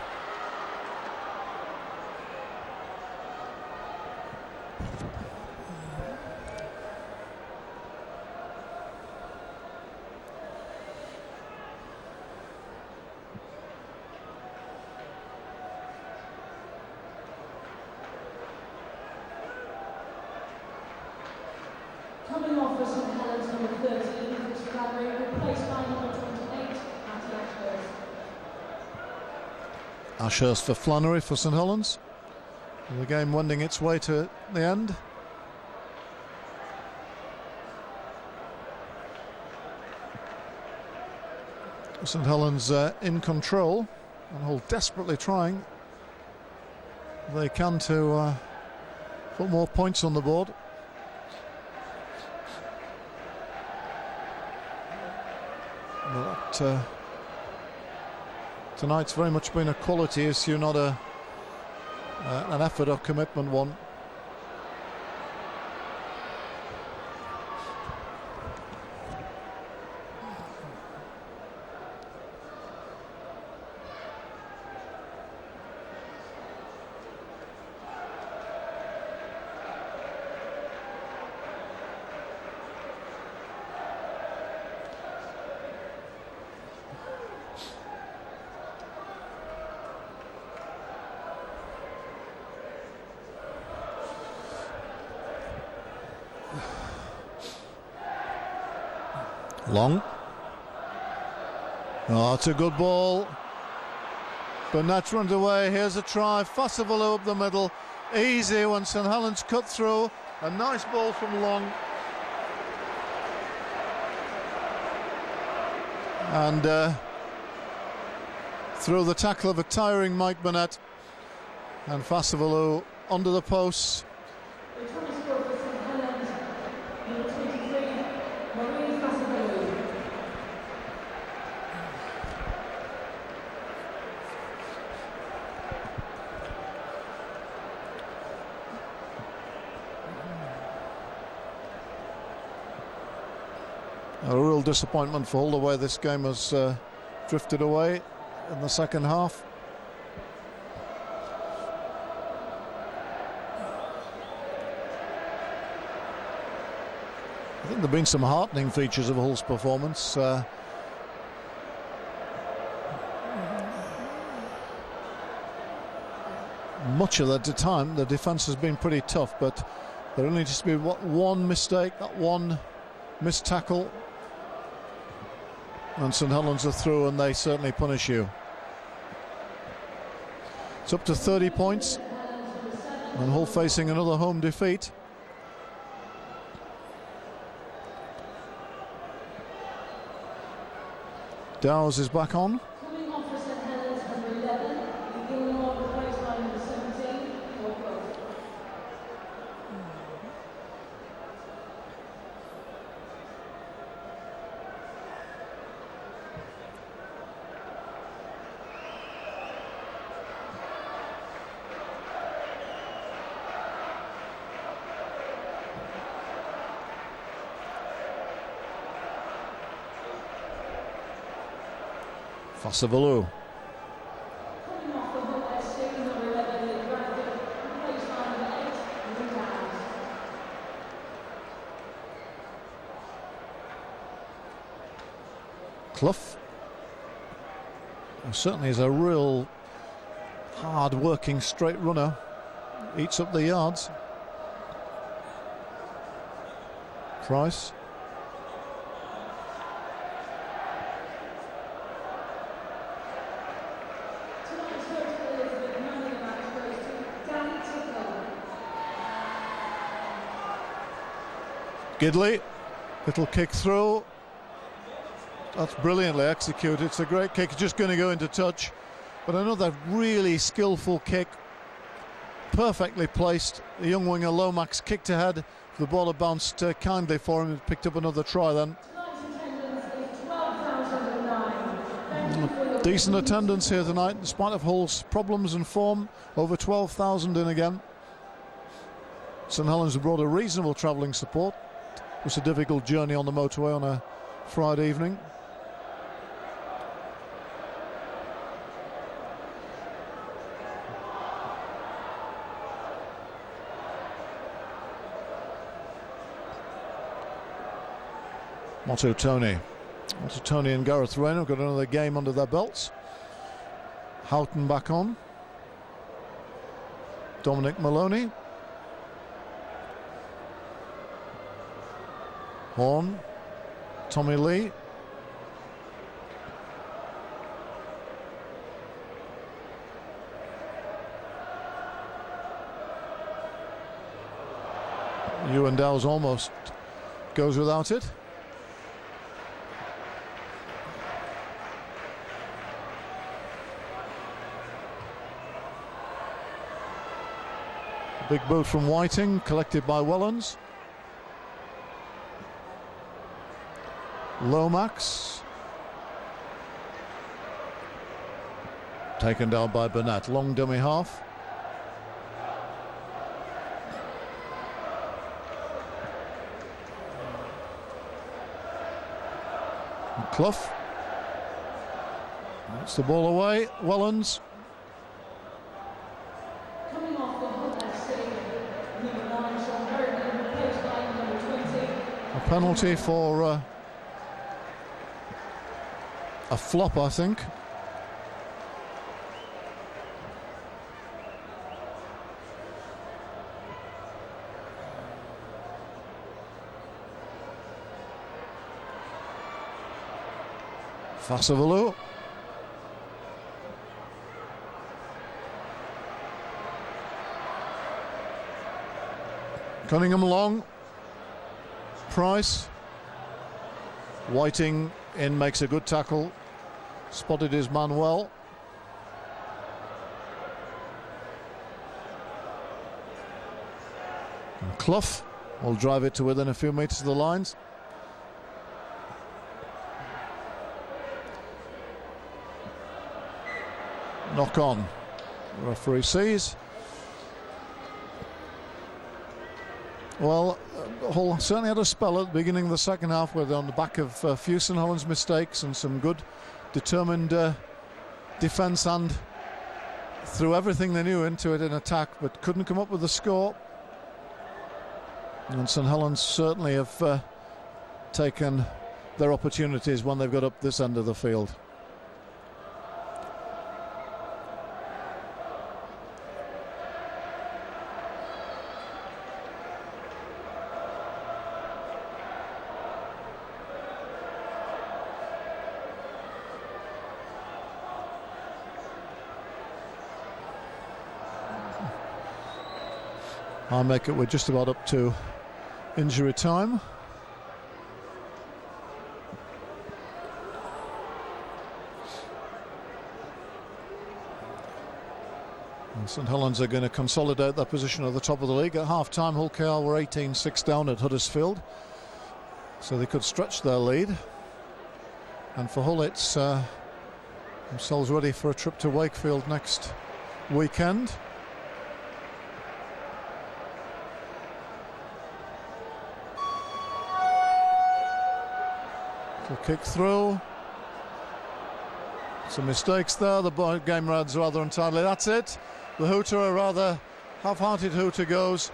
Coming off for St Helens, number 13, Chris Flannery, replaced by number 28, Matty Ashurst. Ashurst for Flannery for St Helens. The game wending its way to the end. St Helens in control and Hull desperately trying they can to put more points on the board. But tonight's very much been a quality issue, not an effort or commitment one. Long. Oh, it's a good ball. Burnett runs away. Here's a try. Fassavalu up the middle. Easy when St Helens cut through. A nice ball from Long. And through the tackle of a tiring Mike Burnett. And Fassavalu under the posts. A real disappointment for Hull the way this game has drifted away in the second half. I think there have been some heartening features of Hull's performance. Much of the time the defence has been pretty tough, but there only just be one mistake, that one missed tackle, and St Helens are through, and they certainly punish you. It's up to 30 points, and Hull facing another home defeat. Dowes is back on. Coming off for St Helens, number 11, Gilmore, the baseline number 17, or both. Fassavalu. Coming off the Hull SC, number 11, Bradford, baseline number 8, Dowes. Clough, who certainly is a real hard-working straight runner, eats up the yards. Price. Tonight's first Elizabeth man of the match goes to Dan Tickle. Gidley, little kick through. That's brilliantly executed. It's a great kick, just going to go into touch. But another really skillful kick, perfectly placed. The young winger Lomax kicked ahead. The ball had bounced kindly for him. Picked up another try then. Tonight's attendance is 12,009. Thank you for your Decent attendance here tonight, in spite of Hull's problems and form. Over 12,000 in again. St Helens have brought a reasonable travelling support. It was a difficult journey on the motorway on a Friday evening. Motto Tony and Gareth Rayner have got another game under their belts. Houghton back on. Dominic Maloney. Horn. Tommy Lee. Ewan Dowes almost goes without it. Big boot from Whiting, collected by Wellens. Lomax. Taken down by Burnett. Long dummy half. And Clough. That's the ball away. Wellens. coming off the Hull SC, number 9, Sean Berrigan, replaced by number 20. A penalty for a flop, I think. Fasavalu. Cunningham long. Price. Whiting in, makes a good tackle. Spotted his man well. And Clough will drive it to within a few metres of the lines. Knock on. The referee sees. Well, Hull certainly had a spell at the beginning of the second half where they're on the back of a few St Helens mistakes and some good determined defence, and threw everything they knew into it in attack, but couldn't come up with the score. And St Helens certainly have taken their opportunities when they've got up this end of the field. I'll make it, we're just about up to injury time. And St Helens are going to consolidate their position at the top of the league. At half-time, Hull KR were 18-6 down at Huddersfield, so they could stretch their lead. And for Hull, it's themselves ready for a trip to Wakefield next weekend. Kick through. Some mistakes there. The game rides rather untimely. That's it. The hooter, a rather half-hearted hooter, goes.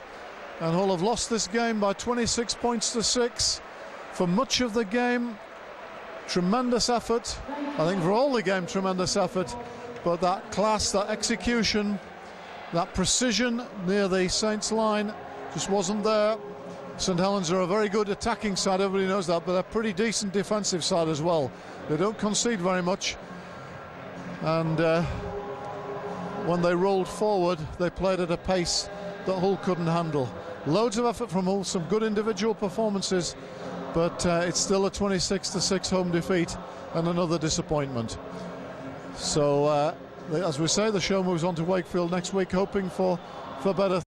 And Hull have lost this game by 26 points to 6. For much of the game, tremendous effort. I think for all the game, tremendous effort. But that class, that execution, that precision near the Saints line just wasn't there. St Helens are a very good attacking side, everybody knows that, but they're a pretty decent defensive side as well. They don't concede very much, and when they rolled forward, they played at a pace that Hull couldn't handle. Loads of effort from Hull, some good individual performances, but it's still a 26-6 home defeat and another disappointment. So, as we say, the show moves on to Wakefield next week, hoping for better